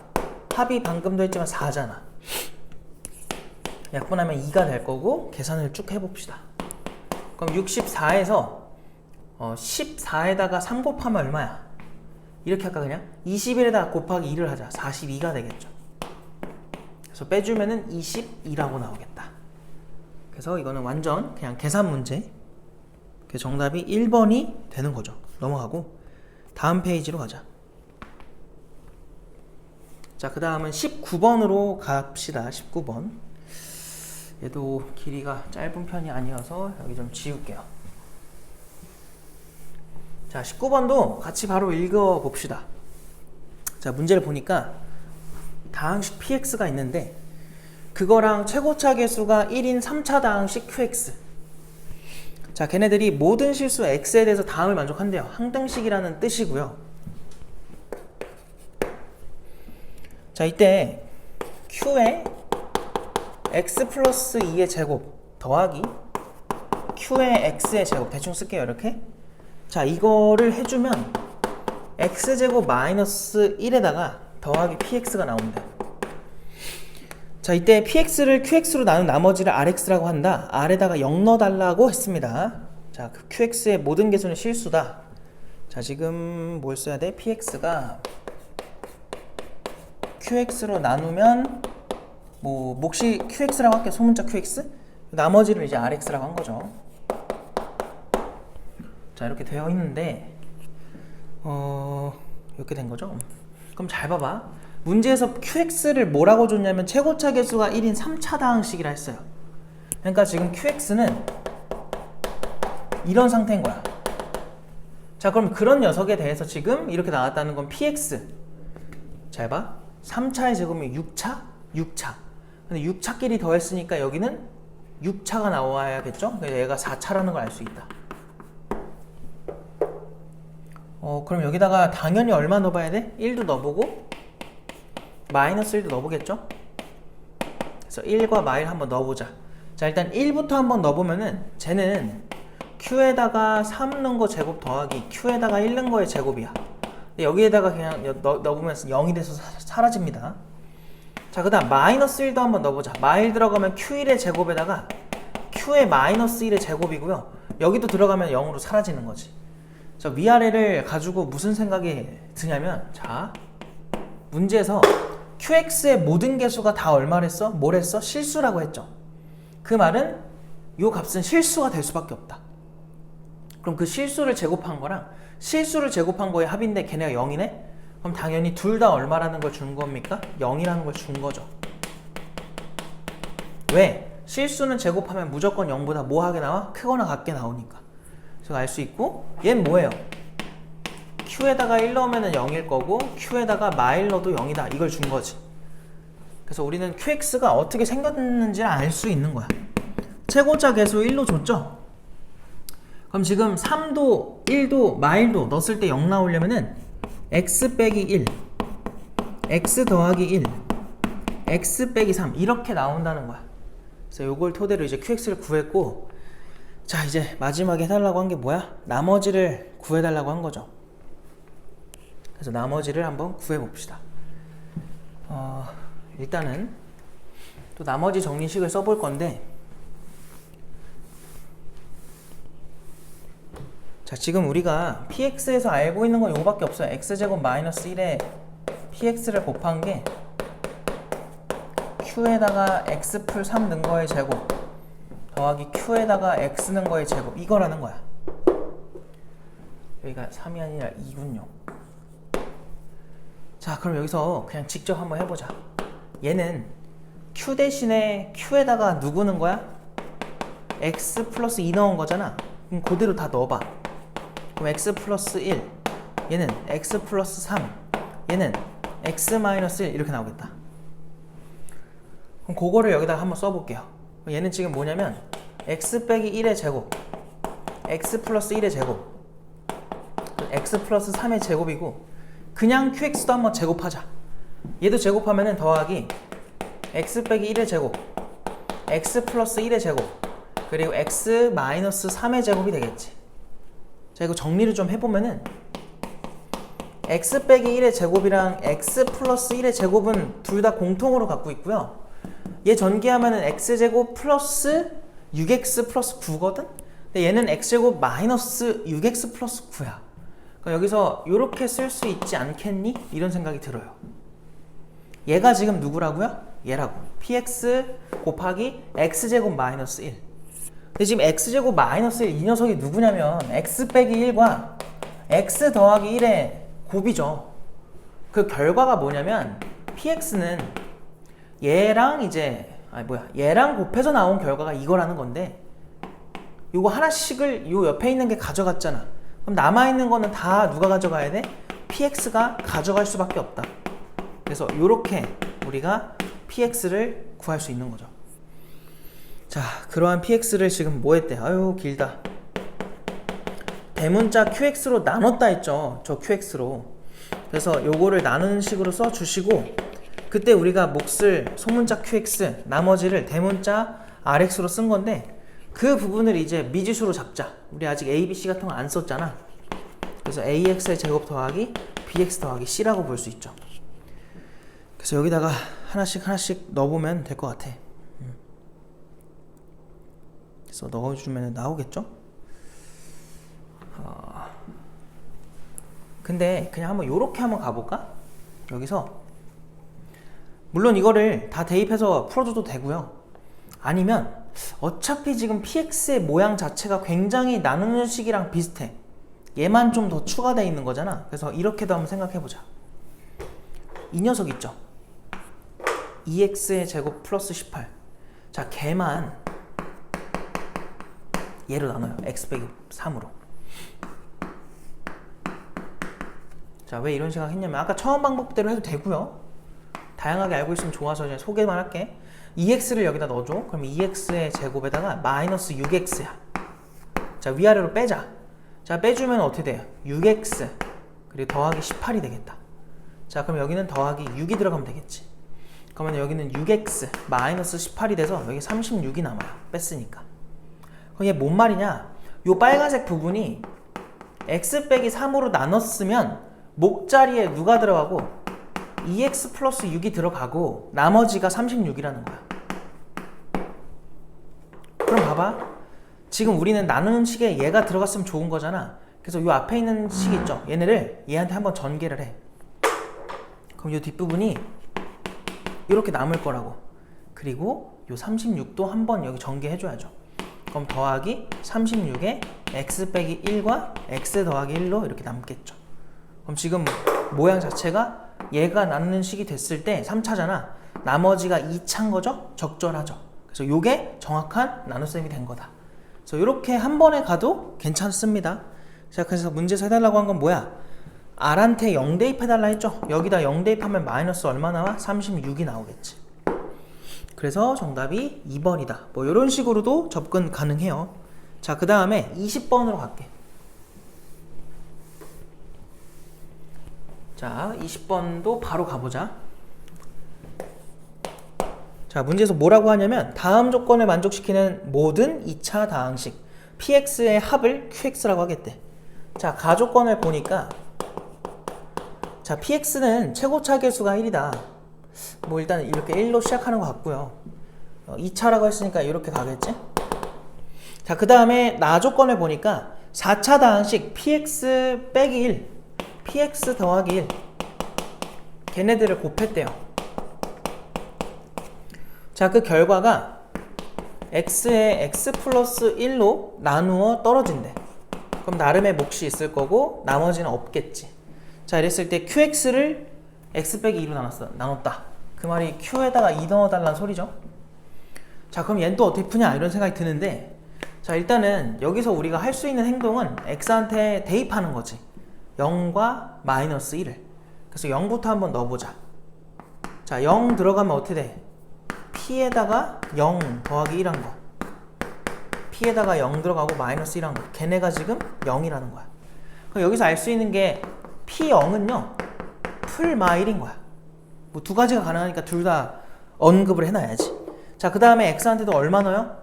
합이 방금도 했지만 4잖아. 약분하면 2가 될 거고 계산을 쭉 해봅시다. 그럼 64에서 14에다가 3 곱하면 얼마야? 이렇게 할까 그냥? 21에다가 곱하기 2를 하자. 42가 되겠죠. 그래서 빼주면은 22라고 나오겠다. 그래서 이거는 완전 그냥 계산 문제. 그래서 정답이 1번이 되는 거죠. 넘어가고 다음 페이지로 가자. 자, 그 다음은 19번으로 갑시다. 19번. 얘도 길이가 짧은 편이 아니어서 여기 좀 지울게요. 자, 19번도 같이 바로 읽어봅시다. 자, 문제를 보니까 다항식 px가 있는데 그거랑 최고차 계수가 1인 3차 다항식 qx. 자, 걔네들이 모든 실수 x에 대해서 다항을 만족한대요. 항등식이라는 뜻이고요. 자, 이때 q에 x 플러스 2의 제곱 더하기 q에 x의 제곱 대충 쓸게요. 이렇게. 자, 이거를 해주면 x제곱 마이너스 1에다가 더하기 px가 나옵니다. 자, 이때 px를 qx로 나눈 나머지를 rx라고 한다. r에다가 0 넣어달라고 했습니다. 자, 그 qx의 모든 개수는 실수다. 자, 지금 뭘 써야 돼? px가 qx로 나누면 뭐 몫이 qx라고 할게요. 소문자 qx. 나머지를 이제 rx라고 한 거죠. 자, 이렇게 되어 있는데 이렇게 된 거죠. 그럼 잘 봐봐. 문제에서 qx를 뭐라고 줬냐면 최고차 계수가 1인 3차 다항식이라 했어요. 그러니까 지금 qx는 이런 상태인 거야. 자, 그럼 그런 녀석에 대해서 지금 이렇게 나왔다는 건 px. 잘 봐. 3차의 제곱이 6차? 6차. 근데 6차끼리 더했으니까 여기는 6차가 나와야겠죠? 얘가 4차라는 걸 알 수 있다. 그럼 여기다가 당연히 얼마 넣어봐야 돼? 1도 넣어보고 마이너스 1도 넣어보겠죠? 그래서 1과 마일 한번 넣어보자. 자, 일단 1부터 한번 넣어보면은 쟤는 q에다가 3 넣은 거 제곱 더하기 q에다가 1 넣은 거의 제곱이야. 근데 여기에다가 그냥 넣어보면 0이 돼서 사라집니다. 자, 그 다음 마이너스 1도 한번 넣어보자. 마일 들어가면 q1의 제곱에다가 q의 마이너스 1의 제곱이고요. 여기도 들어가면 0으로 사라지는 거지. 자, 위아래를 가지고 무슨 생각이 드냐면, 자, 문제에서 qx의 모든 개수가 다 얼마랬어? 뭘 했어? 실수라고 했죠. 그 말은 이 값은 실수가 될 수밖에 없다. 그럼 그 실수를 제곱한 거랑 실수를 제곱한 거의 합인데 걔네가 0이네? 그럼 당연히 둘 다 얼마라는 걸 준 겁니까? 0이라는 걸 준 거죠. 왜? 실수는 제곱하면 무조건 0보다 뭐하게 나와? 크거나 같게 나오니까. 그래서 알 수 있고, 얘는 뭐예요? q에다가 1 넣으면 0일 거고 q에다가 마일 넣어도 0이다. 이걸 준 거지. 그래서 우리는 qx가 어떻게 생겼는지를 알 수 있는 거야. 최고차 계수 1로 줬죠? 그럼 지금 3도 1도 마일도 넣었을 때 0 나오려면은 x 빼기 1 x 더하기 1 x 빼기 3 이렇게 나온다는 거야. 그래서 요걸 토대로 이제 qx를 구했고, 자, 이제 마지막에 해달라고 한 게 뭐야? 나머지를 구해달라고 한 거죠. 그래서 나머지를 한번 구해봅시다. 일단은 또 나머지 정리식을 써볼 건데, 자, 지금 우리가 px에서 알고 있는 건 이거밖에 없어요. x제곱 마이너스 1에 px를 곱한 게 q에다가 x 풀 3 넣은 거의 제곱 더하기 q에다가 x 넣은 거의 제곱 이거라는 거야. 여기가 3이 아니라 2군요. 자, 그럼 여기서 그냥 직접 한번 해보자. 얘는 q 대신에 q에다가 누구 넣은 거야? x 플러스 2 넣은 거잖아. 그럼 그대로 다 넣어봐. 그럼 x 플러스 1, 얘는 x 플러스 3, 얘는 x 마이너스 1 이렇게 나오겠다. 그럼 그거를 여기다가 한번 써볼게요. 얘는 지금 뭐냐면 x 빼기 1의 제곱, x 플러스 1의 제곱, x 플러스 3의 제곱이고 그냥 qx도 한번 제곱하자. 얘도 제곱하면은 더하기 x 빼기 1의 제곱, x 플러스 1의 제곱, 그리고 x 마이너스 3의 제곱이 되겠지. 자, 이거 정리를 좀 해보면은 x 빼기 1의 제곱이랑 x 플러스 1의 제곱은 둘 다 공통으로 갖고 있고요. 얘 전개하면은 x제곱 플러스 6x 플러스 9거든? 근데 얘는 x제곱 마이너스 6x 플러스 9야. 그러니까 여기서 이렇게 쓸 수 있지 않겠니? 이런 생각이 들어요. 얘가 지금 누구라고요? 얘라고. px 곱하기 x제곱 마이너스 1. 근데 지금 x제곱 마이너스 1 이 녀석이 누구냐면 x 빼기 1과 x 더하기 1의 곱이죠. 그 결과가 뭐냐면 px는 얘랑 얘랑 곱해서 나온 결과가 이거라는 건데 요거 하나씩을 요 옆에 있는 게 가져갔잖아. 그럼 남아있는 거는 다 누가 가져가야 돼? px가 가져갈 수밖에 없다. 그래서 요렇게 우리가 px를 구할 수 있는 거죠. 자, 그러한 px를 지금 뭐 했대? 아유 길다. 대문자 qx로 나눴다 했죠. 저 qx로. 그래서 요거를 나누는 식으로 써주시고 그때 우리가 몫을 소문자 qx 나머지를 대문자 rx로 쓴 건데 그 부분을 이제 미지수로 잡자. 우리 아직 a, b, c 같은 거 안 썼잖아. 그래서 ax의 제곱 더하기 bx 더하기 c라고 볼 수 있죠. 그래서 여기다가 하나씩 넣어보면 될 것 같아. 그래서 넣어주면 나오겠죠? 근데 그냥 한번 요렇게 한번 가볼까? 여기서 물론 이거를 다 대입해서 풀어줘도 되고요. 아니면 어차피 지금 px의 모양 자체가 굉장히 나누는 식이랑 비슷해. 얘만 좀 더 추가되어 있는 거잖아. 그래서 이렇게도 한번 생각해보자. 이 녀석 있죠? 2x의 제곱 플러스 18. 자, 걔만 얘로 나눠요. x 빼기 3으로. 자, 왜 이런 생각 했냐면 아까 처음 방법대로 해도 되고요. 다양하게 알고 있으면 좋아서 그냥 소개만 할게. 2x를 여기다 넣어줘. 그럼 2x의 제곱에다가 마이너스 6x야. 자, 위아래로 빼자. 자, 빼주면 어떻게 돼요? 6x 그리고 더하기 18이 되겠다. 자, 그럼 여기는 더하기 6이 들어가면 되겠지. 그러면 여기는 6x 마이너스 18이 돼서 여기 36이 남아요. 뺐으니까. 그럼 얘 뭔 말이냐? 요 빨간색 부분이 x 빼기 3으로 나눴으면 목 자리에 누가 들어가고 2x 플러스 6이 들어가고 나머지가 36이라는 거야. 그럼 봐봐. 지금 우리는 나누는 식에 얘가 들어갔으면 좋은 거잖아. 그래서 이 앞에 있는 식 있죠? 얘네를 얘한테 한번 전개를 해. 그럼 이 뒷부분이 이렇게 남을 거라고. 그리고 이 36도 한번 여기 전개해줘야죠. 그럼 더하기 36에 x 빼기 1과 x 더하기 1로 이렇게 남겠죠. 그럼 지금 모양 자체가 얘가 나누는 식이 됐을 때 3차잖아. 나머지가 2차인 거죠? 적절하죠. 그래서 요게 정확한 나눗셈이 된 거다. 그래서 이렇게 한 번에 가도 괜찮습니다. 자, 그래서 문제에서 해달라고 한 건 뭐야? r한테 0 대입해달라 했죠? 여기다 0 대입하면 마이너스 얼마 나와? 36이 나오겠지. 그래서 정답이 2번이다. 뭐 이런 식으로도 접근 가능해요. 자, 그 다음에 20번으로 갈게. 자, 20번도 바로 가보자. 자, 문제에서 뭐라고 하냐면 다음 조건을 만족시키는 모든 2차 다항식 px의 합을 qx라고 하겠대. 자, 가조건을 보니까 자, px는 최고차 계수가 1이다. 뭐 일단 이렇게 1로 시작하는 것 같고요. 2차라고 했으니까 이렇게 가겠지? 자, 그 다음에 나조건을 보니까 4차 다항식 px 빼기 1, px 더하기 1 걔네들을 곱했대요. 자, 그 결과가 x에 x 플러스 1로 나누어 떨어진대. 그럼 나름의 몫이 있을 거고 나머지는 없겠지. 자, 이랬을 때 qx를 x 빼기 2로 나눴다. 그 말이 q에다가 2 넣어달라는 소리죠. 자, 그럼 얘는 또 어떻게 푸냐 이런 생각이 드는데, 자, 일단은 여기서 우리가 할 수 있는 행동은 x한테 대입하는 거지. 0과 마이너스 1을. 그래서 0부터 한번 넣어보자. 자, 0 들어가면 어떻게 돼? p에다가 0 더하기 1한 거. p에다가 0 들어가고 마이너스 1한 거. 걔네가 지금 0이라는 거야. 그럼 여기서 알 수 있는 게 p0은요 풀마일인 거야. 뭐 두 가지가 가능하니까 둘 다 언급을 해놔야지. 자, 그 다음에 x한테도 얼마 넣어요?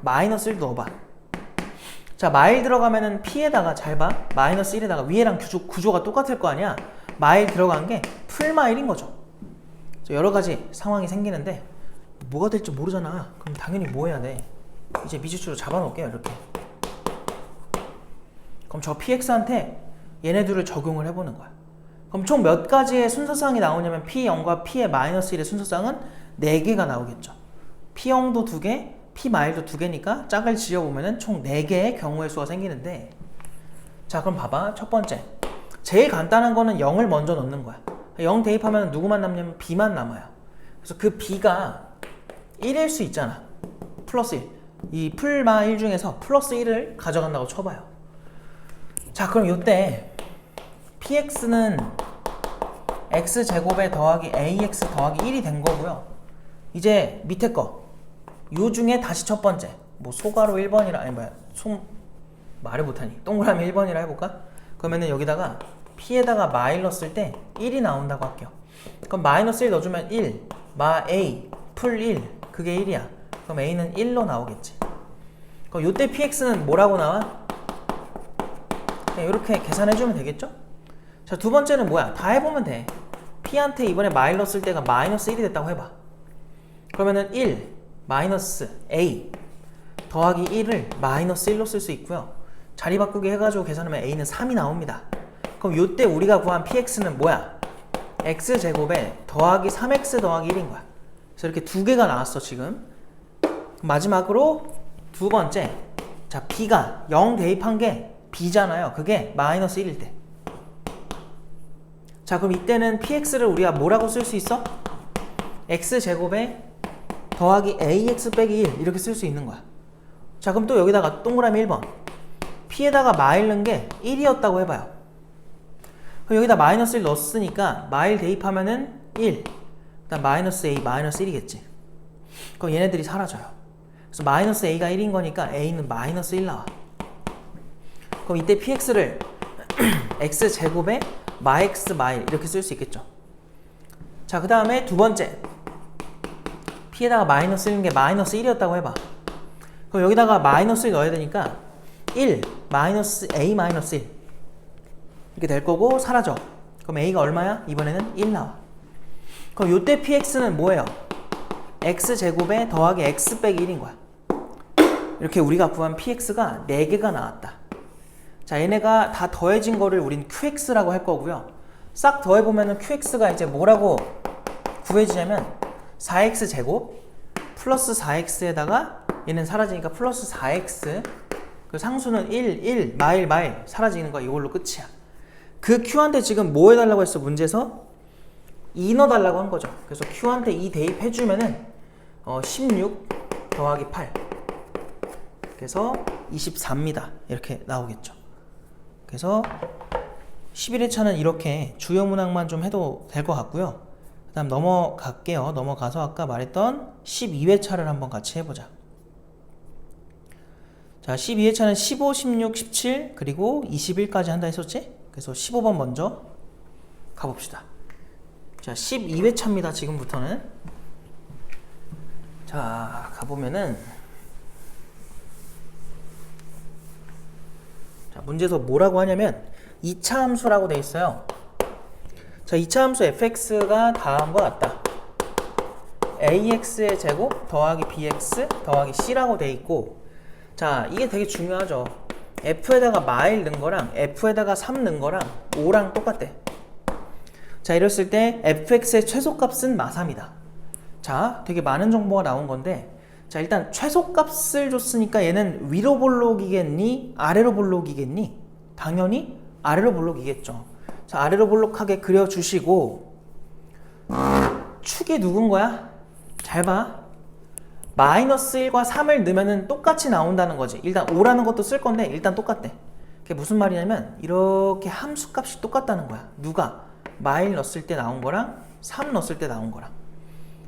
마이너스 1 넣어봐. 자, 마일 들어가면은 p에다가 잘 봐. 마이너스 1에다가 위에랑 구조가 똑같을 거 아니야. 마일 들어간 게 풀마일인 거죠. 여러 가지 상황이 생기는데 뭐가 될지 모르잖아. 그럼 당연히 뭐 해야 돼? 이제 미지수로 잡아놓을게요. 이렇게. 그럼 저 px한테 얘네들을 적용을 해보는 거야. 그럼 총 몇 가지의 순서상이 나오냐면 p0과 p의 마이너스 1의 순서상은 4개가 나오겠죠. p0도 2개, p-도 2개니까 짝을 지어보면 총 4개의 경우의 수가 생기는데, 자, 그럼 봐봐. 첫 번째, 제일 간단한 거는 0을 먼저 넣는 거야. 0 대입하면 누구만 남냐면 b만 남아요. 그래서 그 b가 1일 수 있잖아. 플러스 1. 이 풀마 1 중에서 플러스 1을 가져간다고 쳐봐요. 자, 그럼 이때 px는 x제곱에 더하기 ax 더하기 1이 된 거고요. 이제 밑에 거 요 중에 다시 첫 번째, 뭐 소가로 1번이라, 아니 뭐야, 말을 못하니 동그라미 1번이라 해볼까? 그러면은 여기다가 p에다가 마일 넣었을 때 1이 나온다고 할게요. 그럼 마이너스 1 넣어주면 1, 마 a, 풀 1, 그게 1이야. 그럼 a는 1로 나오겠지. 그럼 요때 px는 뭐라고 나와? 그냥 이렇게 계산해주면 되겠죠? 자, 두 번째는 뭐야? 다 해보면 돼. p한테 이번에 마일 넣었을 때가 마이너스 1이 됐다고 해봐. 그러면은 1 마이너스 a 더하기 1을 마이너스 1로 쓸 수 있고요. 자리 바꾸기 해가지고 계산하면 a는 3이 나옵니다. 그럼 요때 우리가 구한 px는 뭐야? x제곱에 더하기 3x 더하기 1인 거야. 그래서 이렇게 두 개가 나왔어 지금. 마지막으로 두 번째, 자, b가 0 대입한 게 b잖아요. 그게 마이너스 1일 때. 자, 그럼 이때는 px를 우리가 뭐라고 쓸 수 있어? x제곱에 더하기 ax 빼기 1 이렇게 쓸 수 있는 거야. 자, 그럼 또 여기다가 동그라미 1번, p에다가 마일 넣은 게 1이었다고 해봐요. 그럼 여기다 마이너스 1 넣었으니까 마일 대입하면은 1, 그다음 마이너스 a 마이너스 1이겠지. 그럼 얘네들이 사라져요. 그래서 마이너스 a가 1인 거니까 a는 마이너스 1 나와. 그럼 이때 px를 x제곱에 마x 마일 이렇게 쓸 수 있겠죠. 자, 그 다음에 두 번째, p에다가 마이너스 1인 게 마이너스 1이었다고 해봐. 그럼 여기다가 마이너스 1 넣어야 되니까 1 마이너스 a 마이너스 1 이렇게 될 거고 사라져. 그럼 a가 얼마야? 이번에는 1 나와. 그럼 요때 px는 뭐예요? x제곱에 더하기 x 빼기 1인 거야. 이렇게 우리가 구한 px가 4개가 나왔다. 자, 얘네가 다 더해진 거를 우린 qx라고 할 거고요. 싹 더해보면은 qx가 이제 뭐라고 구해지냐면 4x 제곱 플러스 4x에다가 얘는 사라지니까 플러스 4x, 그 상수는 1 마일 사라지는 거, 이걸로 끝이야. 그 q한테 지금 뭐 해달라고 했어? 문제에서 2 넣어달라고 한 거죠. 그래서 q한테 2 대입해주면은 16 더하기 8, 그래서 24입니다. 이렇게 나오겠죠. 그래서 11회차는 이렇게 주요 문항만 좀 해도 될 것 같고요. 그 다음 넘어갈게요. 넘어가서 아까 말했던 12회차를 한번 같이 해보자. 자, 12회차는 15, 16, 17 그리고 21까지 한다 했었지? 그래서 15번 먼저 가봅시다. 자, 12회차입니다. 지금부터는. 자, 가보면은, 자, 문제에서 뭐라고 하냐면 2차 함수라고 돼 있어요. 자, 2차 함수 fx가 다음과 같다. ax의 제곱 더하기 bx 더하기 c라고 돼 있고, 자, 이게 되게 중요하죠. f에다가 마일 넣은 거랑 f에다가 3 넣은 거랑 5랑 똑같대. 자, 이랬을 때 fx의 최소값은 마3이다. 자, 되게 많은 정보가 나온 건데, 자, 일단 최소값을 줬으니까 얘는 위로 볼록이겠니? 아래로 볼록이겠니? 당연히 아래로 볼록이겠죠. 자, 아래로 볼록하게 그려주시고, 축이 누군 거야? 잘 봐. 마이너스 1과 3을 넣으면 똑같이 나온다는 거지. 일단 5라는 것도 쓸 건데 일단 똑같대. 그게 무슨 말이냐면 이렇게 함수값이 똑같다는 거야. 누가? 마일 넣었을 때 나온 거랑 3 넣었을 때 나온 거랑.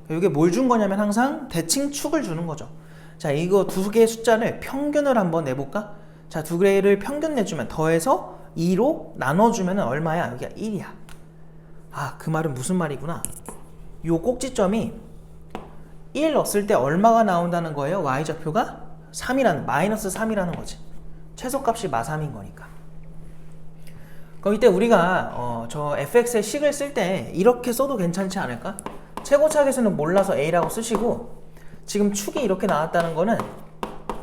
이게 뭘 준 거냐면 항상 대칭 축을 주는 거죠. 자, 이거 두 개의 숫자를 평균을 한번 내볼까? 자, 두 개를 평균 내주면 더해서 2로 나눠주면 얼마야? 여기가 1이야. 아, 그 말은 무슨 말이구나. 요 꼭지점이 1 넣었을 때 얼마가 나온다는 거예요? y좌표가 3이라는, 마이너스 3이라는 거지. 최소값이 마3인 거니까. 그럼 이때 우리가 저 fx의 식을 쓸 때 이렇게 써도 괜찮지 않을까? 최고차계수는 몰라서 a라고 쓰시고, 지금 축이 이렇게 나왔다는 거는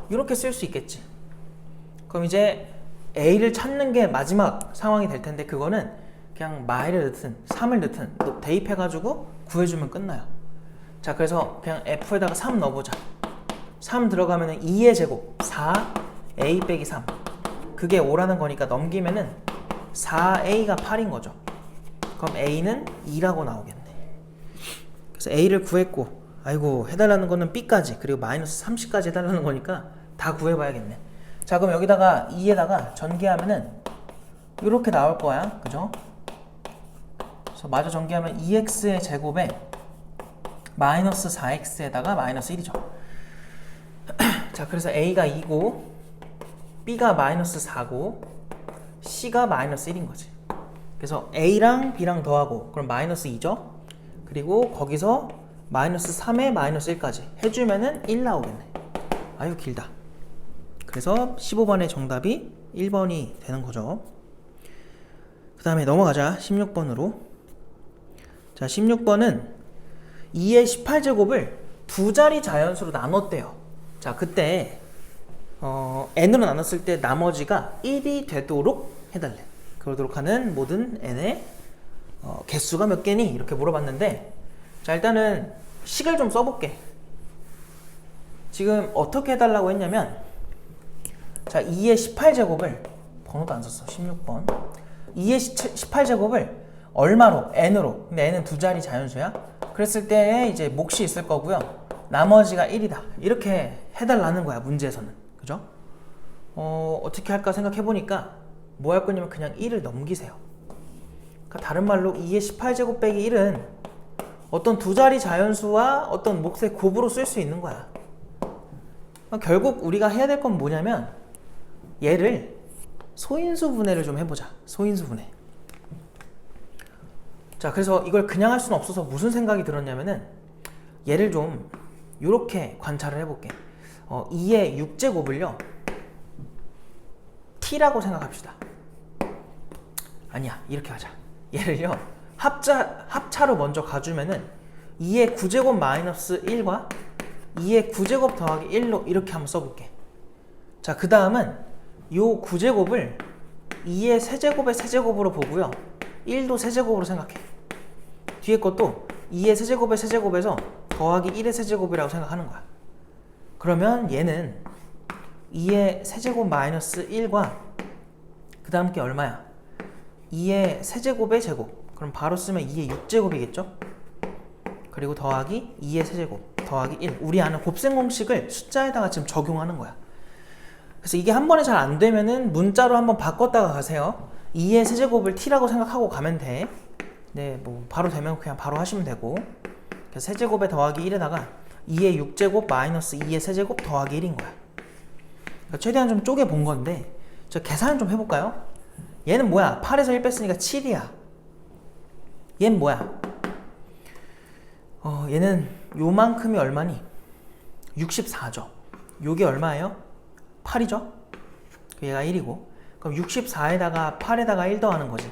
이렇게 쓸 수 있겠지. 그럼 이제 a를 찾는 게 마지막 상황이 될 텐데, 그거는 그냥 마일을 넣든 3을 넣든 대입해가지고 구해주면 끝나요. 자, 그래서 그냥 f에다가 3 넣어보자. 3 들어가면은 2의 제곱 4a 빼기 3, 그게 5라는 거니까 넘기면은 4a가 8인 거죠. 그럼 a는 2라고 나오겠네. 그래서 a를 구했고, 아이고 해달라는 거는 b까지, 그리고 마이너스 30까지 해달라는 거니까 다 구해봐야겠네. 자, 그럼 여기다가 2에다가 전개하면은 이렇게 나올 거야, 그죠? 그래서 마저 전개하면 2x의 제곱에 마이너스 4x에다가 마이너스 1이죠. 자, 그래서 a가 2고 b가 마이너스 4고 c가 마이너스 1인 거지. 그래서 a랑 b랑 더하고 그럼 마이너스 2죠. 그리고 거기서 마이너스 3에 마이너스 1까지 해주면은 1 나오겠네. 아유 길다. 그래서 15번의 정답이 1번이 되는 거죠. 그 다음에 넘어가자. 16번으로. 자, 16번은 2의 18제곱을 두 자리 자연수로 나눴대요. 자, 그때 n으로 나눴을 때 나머지가 1이 되도록 해달래. 그러도록 하는 모든 n의 개수가 몇 개니? 이렇게 물어봤는데, 자, 일단은 식을 좀 써볼게. 지금 어떻게 해달라고 했냐면, 자, 2의 18제곱을 번호도 안 썼어. 16번 2의 18제곱을 얼마로? n으로. 근데 n은 두 자리 자연수야. 그랬을 때 이제 몫이 있을 거고요. 나머지가 1이다. 이렇게 해달라는 거야, 문제에서는. 그죠? 어떻게 할까 생각해보니까 뭐 할 거냐면 그냥 1을 넘기세요. 그러니까 다른 말로 2의 18제곱 빼기 1은 어떤 두 자리 자연수와 어떤 몫의 곱으로 쓸 수 있는 거야. 그러니까 결국 우리가 해야 될 건 뭐냐면 얘를 소인수 분해를 좀 해보자. 소인수 분해. 자, 그래서 이걸 그냥 할 수는 없어서 무슨 생각이 들었냐면은 얘를 좀 이렇게 관찰을 해볼게. 2의 6제곱을요 t라고 생각합시다. 아니야, 이렇게 하자. 얘를요 합차로 먼저 가주면은 2의 9제곱 마이너스 1과 2의 9제곱 더하기 1로 이렇게 한번 써볼게. 자, 그 다음은 요 9제곱을 2의 세제곱의 세제곱으로 보고요 1도 세제곱으로 생각해. 뒤에 것도 2의 세제곱의 세제곱에서 더하기 1의 세제곱이라고 생각하는 거야. 그러면 얘는 2의 세제곱 마이너스 1과 그 다음 게 얼마야? 2의 세제곱의 제곱. 그럼 바로 쓰면 2의 6제곱이겠죠? 그리고 더하기 2의 세제곱 더하기 1. 우리 아는 곱셈 공식을 숫자에다가 지금 적용하는 거야. 그래서 이게 한 번에 잘 안 되면은 문자로 한번 바꿨다가 가세요. 2의 세제곱을 t라고 생각하고 가면 돼. 네, 뭐 바로 되면 그냥 바로 하시면 되고. 그래서 세제곱에 더하기 1에다가 2의 6제곱 마이너스 2의 세제곱 더하기 1인 거야. 그러니까 최대한 좀 쪼개 본 건데, 저 계산을 좀 해볼까요? 얘는 뭐야? 8에서 1 뺐으니까 7이야. 얘는 뭐야? 얘는 요만큼이 얼마니? 64죠. 요게 얼마예요? 8이죠? 얘가 1이고. 그럼 64에다가 8에다가 1 더하는 거지.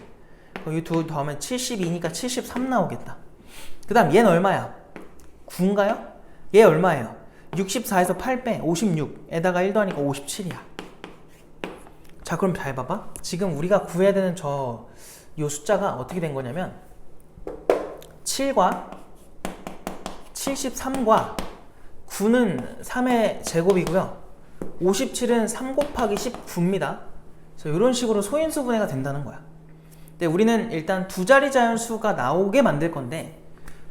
그럼 이 둘 더하면 72니까 73 나오겠다. 그 다음 얘는 얼마야? 9인가요? 얘 얼마예요? 64에서 8 빼 56에다가 1 더하니까 57이야. 자, 그럼 잘 봐봐. 지금 우리가 구해야 되는 요 숫자가 어떻게 된 거냐면 7과 73과 9는 3의 제곱이고요. 57은 3 곱하기 19입니다. 그래서 이런 식으로 소인수 분해가 된다는 거야. 근데 우리는 일단 두 자리 자연수가 나오게 만들 건데,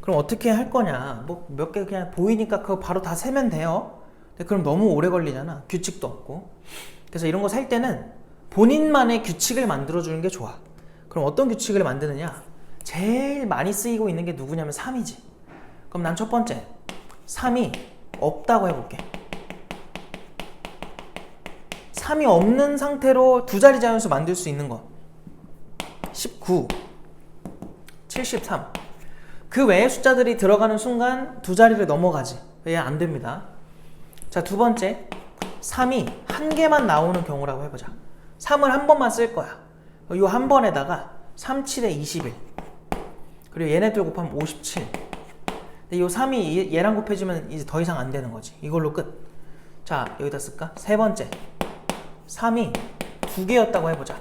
그럼 어떻게 할 거냐? 뭐 몇 개 그냥 보이니까 그거 바로 다 세면 돼요. 근데 그럼 너무 오래 걸리잖아. 규칙도 없고. 그래서 이런 거 살 때는 본인만의 규칙을 만들어 주는 게 좋아. 그럼 어떤 규칙을 만드느냐? 제일 많이 쓰이고 있는 게 누구냐면 3이지. 그럼 난 첫 번째 3이 없다고 해볼게. 3이 없는 상태로 두 자리 자연수 만들 수 있는 거 19, 73. 그 외의 숫자들이 들어가는 순간 두 자리를 넘어가지. 얘 안 됩니다. 자, 두 번째 3이 한 개만 나오는 경우라고 해보자. 3을 한 번만 쓸 거야. 이 한 번에다가 3, 7에 21, 그리고 얘네들 곱하면 57. 근데 이 3이 얘랑 곱해지면 이제 더 이상 안 되는 거지. 이걸로 끝. 자, 여기다 쓸까? 세 번째 3이 두 개였다고 해보자.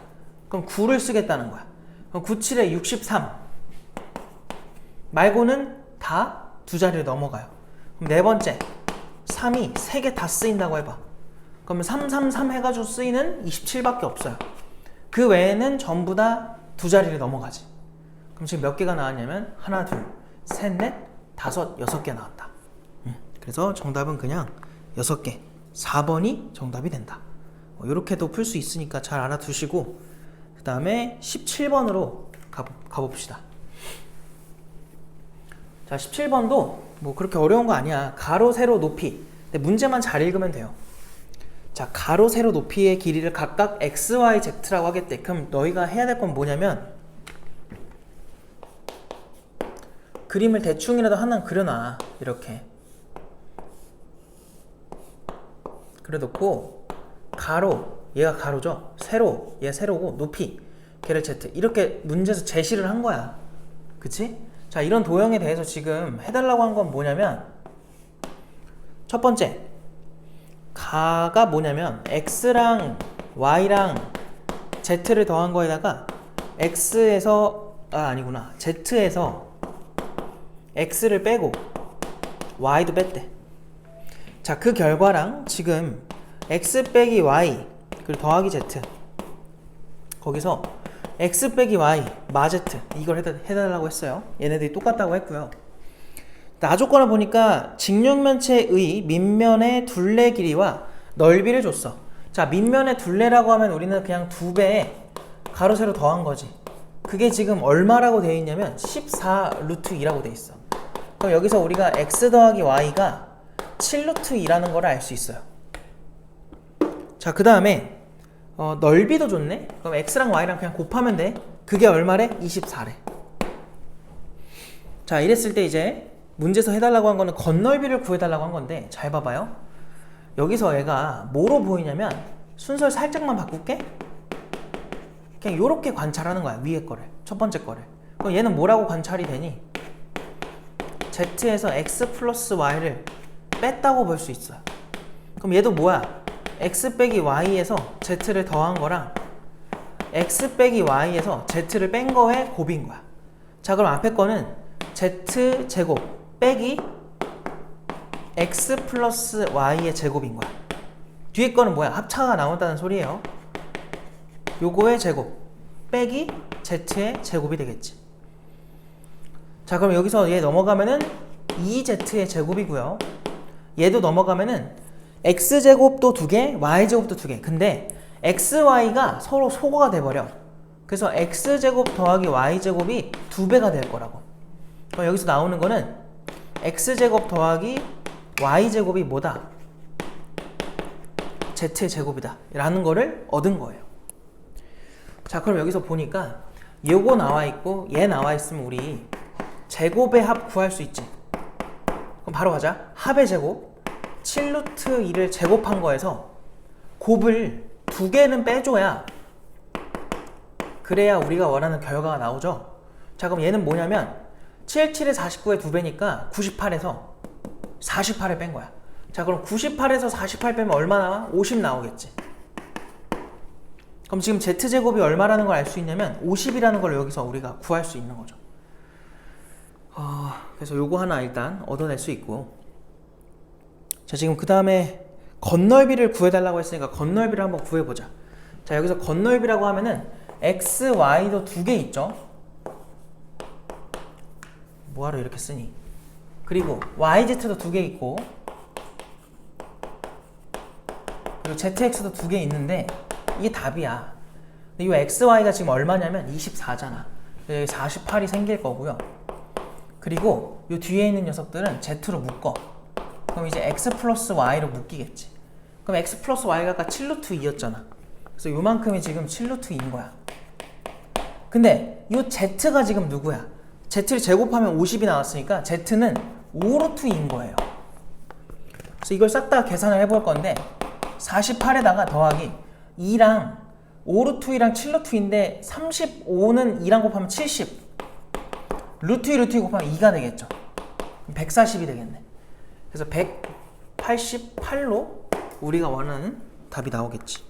그럼 9를 쓰겠다는 거야. 그럼 9, 7에 63 말고는 다 두 자리를 넘어가요. 그럼 네 번째 3이 세 개 다 쓰인다고 해봐. 그러면 333 해가지고 쓰이는 27밖에 없어요. 그 외에는 전부 다 두 자리를 넘어가지. 그럼 지금 몇 개가 나왔냐면 하나, 둘, 셋, 넷, 다섯, 6개 나왔다. 그래서 정답은 그냥 6개, 4번이 정답이 된다. 이렇게도 풀 수 있으니까 잘 알아두시고, 그 다음에 17번으로 가봅시다. 자, 17번도 뭐 그렇게 어려운 거 아니야. 가로, 세로, 높이. 근데 문제만 잘 읽으면 돼요. 자, 가로, 세로, 높이의 길이를 각각 x, y, z라고 하겠대. 그럼 너희가 해야 될 건 뭐냐면 그림을 대충이라도 하나 그려놔. 이렇게 그려놓고 가로, 얘가 가로죠. 세로, 얘 세로고, 높이, 걔를 z. 이렇게 문제에서 제시를 한 거야. 그치? 자, 이런 도형에 대해서 지금 해달라고 한 건 뭐냐면, 첫 번째 가가 뭐냐면 x랑 y랑 z를 더한 거에다가 x에서 아니구나 z에서 x를 빼고 y도 뺐대. 자, 그 결과랑 지금 x 빼기 y 그리고 더하기 z, 거기서 x 빼기 y 마 z 이걸 해달라고 했어요. 얘네들이 똑같다고 했고요. 나조건을 보니까 직육면체의 밑면의 둘레 길이와 넓이를 줬어. 자, 밑면의 둘레라고 하면 우리는 그냥 2배에 가로 세로 더한 거지. 그게 지금 얼마라고 되어 있냐면 14 루트 2라고 되어 있어. 그럼 여기서 우리가 x 더하기 y가 7 루트 2라는 걸 알 수 있어요. 자, 그 다음에 넓이도 줬네. 그럼 x랑 y랑 그냥 곱하면 돼. 그게 얼마래? 24래. 자, 이랬을 때 이제 문제에서 해달라고 한 거는 겉넓이를 구해달라고 한 건데, 잘 봐봐요. 여기서 얘가 뭐로 보이냐면, 순서를 살짝만 바꿀게. 그냥 요렇게 관찰하는 거야. 위에 거를, 첫 번째 거를. 그럼 얘는 뭐라고 관찰이 되니? z에서 x 플러스 y를 뺐다고 볼 수 있어요. 그럼 얘도 뭐야? x 빼기 y에서 z를 더한 거랑 x 빼기 y에서 z를 뺀 거에 곱인 거야. 자, 그럼 앞에 거는 z 제곱 빼기 x 플러스 y의 제곱인 거야. 뒤에 거는 뭐야? 합차가 나온다는 소리예요. 요거의 제곱 빼기 z의 제곱이 되겠지. 자, 그럼 여기서 얘 넘어가면은 2z의 제곱이고요. 얘도 넘어가면은 x제곱도 2개, y제곱도 2개. 근데 x, y가 서로 소거가 돼버려. 그래서 x제곱 더하기 y제곱이 2배가 될 거라고. 그럼 여기서 나오는 거는 x제곱 더하기 y제곱이 뭐다? z의 제곱이다 라는 거를 얻은 거예요. 자, 그럼 여기서 보니까 요거 나와 있고 얘 나와 있으면 우리 제곱의 합 구할 수 있지. 그럼 바로 가자. 합의 제곱 7 루트 2를 제곱한 거에서 곱을 2개는 빼줘야, 그래야 우리가 원하는 결과가 나오죠. 자, 그럼 얘는 뭐냐면 7, 7에 49의 2배니까 98에서 48을 뺀 거야. 자, 그럼 98에서 48 빼면 얼마 나와? 50 나오겠지. 그럼 지금 z제곱이 얼마라는 걸 알 수 있냐면 50이라는 걸 여기서 우리가 구할 수 있는 거죠. 그래서 요거 하나 일단 얻어낼 수 있고, 자 지금 그 다음에 건널비를 구해달라고 했으니까 건널비를 한번 구해보자. 자 여기서 건널비라고 하면은 x, y도 두 개 있죠. 뭐하러 이렇게 쓰니? 그리고 yz도 두 개 있고, 그리고 zx도 두 개 있는데 이게 답이야. 근데 이 x, y가 지금 얼마냐면 24잖아. 48이 생길 거고요. 그리고 이 뒤에 있는 녀석들은 z로 묶어. 그럼 이제 x 플러스 y로 묶이겠지. 그럼 x 플러스 y가 아까 7루트 2였잖아. 그래서 요만큼이 지금 7루트 2인 거야. 근데 이 z가 지금 누구야? z를 제곱하면 50이 나왔으니까 z는 5루트 2인 거예요. 그래서 이걸 싹 다 계산을 해볼 건데 48에다가 더하기 2랑 5루트 2랑 7루트 2인데 35는 2랑 곱하면 70, 루트 2 루트 2 곱하면 2가 되겠죠. 140이 되겠네. 그래서 188로 우리가 원하는 답이 나오겠지.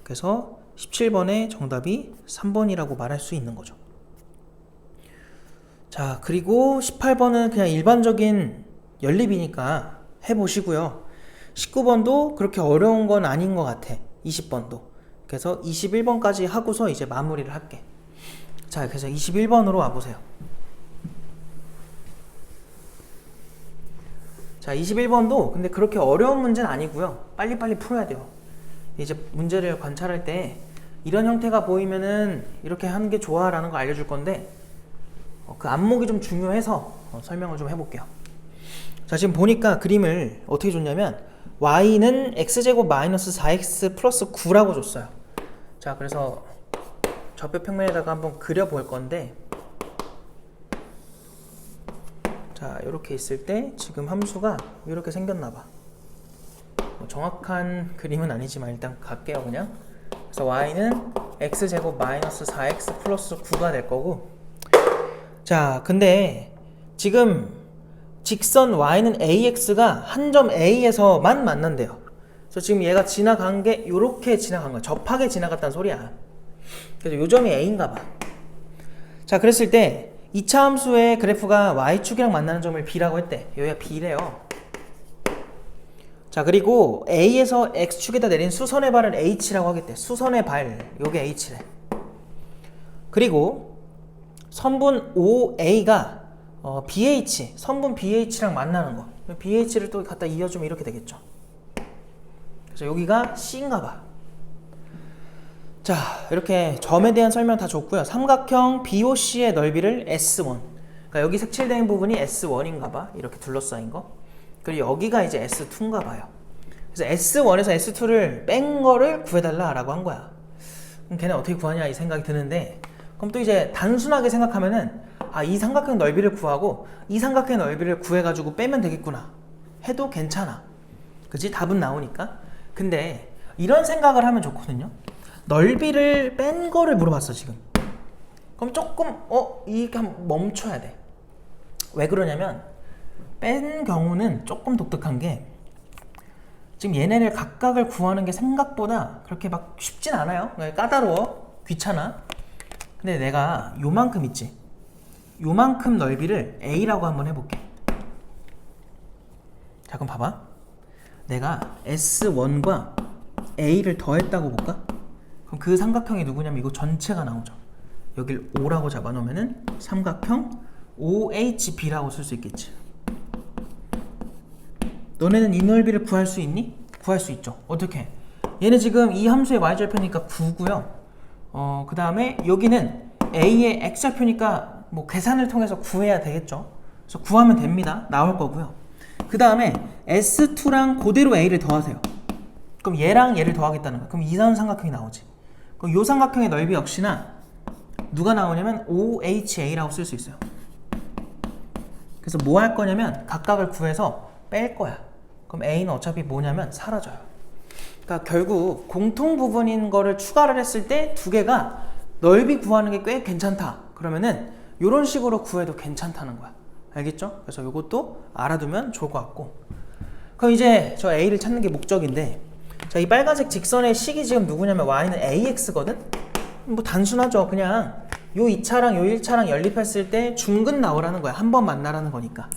그래서 17번의 정답이 3번이라고 말할 수 있는 거죠. 자, 그리고 18번은 그냥 일반적인 연립이니까 해보시고요. 19번도 그렇게 어려운 건 아닌 것 같아. 20번도. 그래서 21번까지 하고서 이제 마무리를 할게. 자, 그래서 21번으로 와보세요. 자, 21번도 근데 그렇게 어려운 문제는 아니고요. 빨리빨리 풀어야 돼요. 이제 문제를 관찰할 때 이런 형태가 보이면은 이렇게 하는 게 좋아 라는 거 알려줄 건데, 그 안목이 좀 중요해서 설명을 좀 해볼게요. 자, 지금 보니까 그림을 어떻게 줬냐면 y는 x제곱 마이너스 4x 플러스 9라고 줬어요. 자, 그래서 좌표 평면에다가 한번 그려볼 건데, 자, 이렇게 있을 때 지금 함수가 이렇게 생겼나봐. 정확한 그림은 아니지만 일단 갈게요 그냥. 그래서 y는 x제곱 마이너스 4x 플러스 9가 될 거고, 자 근데 지금 직선 y는 ax가 한 점 a에서만 만난대요. 그래서 지금 얘가 지나간 게 이렇게 지나간 거야. 접하게 지나갔다는 소리야. 그래서 요 점이 a인가 봐. 자, 그랬을 때 2차 함수의 그래프가 y축이랑 만나는 점을 b라고 했대. 여기가 b래요. 자, 그리고 a에서 x축에다 내린 수선의 발을 h라고 하겠대. 수선의 발, 요게 h래. 그리고 선분 OA가 BH, 선분 BH랑 만나는 거. BH를 또 갖다 이어주면 이렇게 되겠죠. 그래서 여기가 C인가 봐. 자, 이렇게 점에 대한 설명 다 줬고요. 삼각형 BOC의 넓이를 S1. 그러니까 여기 색칠된 부분이 S1인가 봐. 이렇게 둘러싸인 거. 그리고 여기가 이제 S2인가 봐요. 그래서 S1에서 S2를 뺀 거를 구해달라라고 한 거야. 그럼 걔네 어떻게 구하냐 이 생각이 드는데, 그럼 또 이제 단순하게 생각하면은 이 삼각형 넓이를 구하고 이 삼각형 넓이를 구해가지고 빼면 되겠구나 해도 괜찮아. 그치? 답은 나오니까. 근데 이런 생각을 하면 좋거든요. 넓이를 뺀 거를 물어봤어 지금. 그럼 조금 이게 한번 멈춰야 돼. 왜 그러냐면 뺀 경우는 조금 독특한 게, 지금 얘네를 각각을 구하는 게 생각보다 그렇게 막 쉽진 않아요. 까다로워, 귀찮아. 근데 내가 요만큼 있지, 요만큼 넓이를 a라고 한번 해볼게. 자, 그럼 봐봐. 내가 S1과 a를 더했다고 볼까? 그럼 그 삼각형이 누구냐면 이거 전체가 나오죠. 여길 O라고 잡아놓으면은 삼각형 OHB라고 쓸 수 있겠지. 너네는 이 넓이를 구할 수 있니? 구할 수 있죠. 어떻게? 얘는 지금 이 함수의 y절표니까 9고요. 그 다음에 여기는 a의 x절표니까 뭐 계산을 통해서 구해야 되겠죠. 그래서 구하면 됩니다. 나올 거고요. 그 다음에 S2랑 그대로 a를 더하세요. 그럼 얘랑 얘를 더하겠다는 거야. 그럼 이선 삼각형이 나오지. 그럼 이 삼각형의 넓이 역시나 누가 나오냐면 OHA라고 쓸 수 있어요. 그래서 뭐 할 거냐면 각각을 구해서 뺄 거야. 그럼 A는 어차피 뭐냐면 사라져요. 그러니까 결국 공통 부분인 거를 추가를 했을 때 두 개가 넓이 구하는 게 꽤 괜찮다. 그러면은 이런 식으로 구해도 괜찮다는 거야. 알겠죠? 그래서 이것도 알아두면 좋을 것 같고. 그럼 이제 저 A를 찾는 게 목적인데, 자, 이 빨간색 직선의 식이 지금 누구냐면 y는 ax거든? 뭐 단순하죠. 그냥 요 2차랑 요 1차랑 연립했을 때 중근 나오라는 거야. 한 번 만나라는 거니까.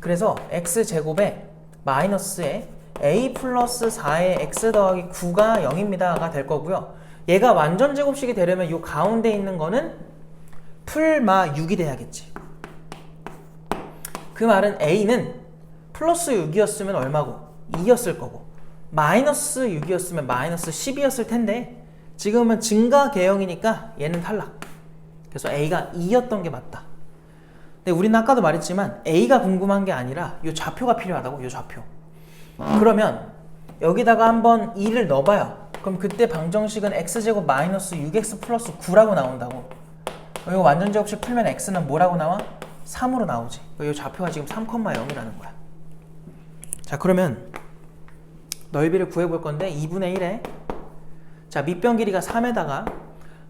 그래서 x제곱에 마이너스에 a 플러스 4의 x 더하기 9가 0입니다가 될 거고요. 얘가 완전 제곱식이 되려면 요 가운데 있는 거는 풀마 6이 돼야겠지. 그 말은 a는 플러스 6이었으면 얼마고? 2였을 거고, 마이너스 6이었으면 마이너스 10이었을 텐데 지금은 증가 계형이니까 얘는 탈락. 그래서 a가 2였던 게 맞다. 근데 우리는 아까도 말했지만 a가 궁금한 게 아니라 요 좌표가 필요하다고. 요 좌표. 그러면 여기다가 한번 2를 넣어봐요. 그럼 그때 방정식은 x제곱 마이너스 6x 플러스 9라고 나온다고. 이거 완전 제곱식 풀면 x는 뭐라고 나와? 3으로 나오지. 이 좌표가 지금 3,0이라는 거야. 자, 그러면 넓이를 구해볼 건데 2분의 1에 자, 밑변 길이가 3에다가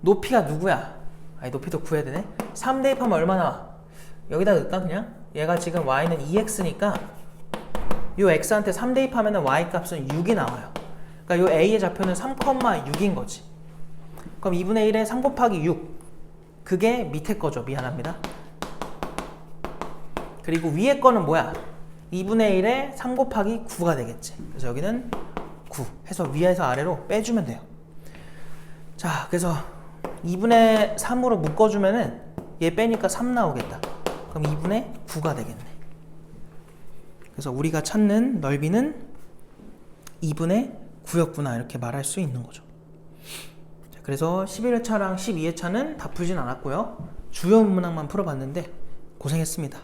높이가 누구야? 아니, 높이도 구해야 되네. 3 대입하면 얼마 나와? 여기다 넣을까 그냥? 얘가 지금 y는 2x니까 요 x한테 3 대입하면 y 값은 6이 나와요. 그러니까 요 a의 좌표는 3,6인 거지. 그럼 2분의 1에 3 곱하기 6. 그게 밑에 거죠. 미안합니다. 그리고 위에 거는 뭐야? 2분의 1에 3 곱하기 9가 되겠지. 그래서 여기는 9 해서 위에서 아래로 빼주면 돼요. 자, 그래서 2분의 3으로 묶어주면은 얘 빼니까 3 나오겠다. 그럼 2분의 9가 되겠네. 그래서 우리가 찾는 넓이는 2분의 9였구나 이렇게 말할 수 있는 거죠. 자, 그래서 11회차랑 12회차는 다 풀진 않았고요. 주요 문항만 풀어봤는데 고생했습니다.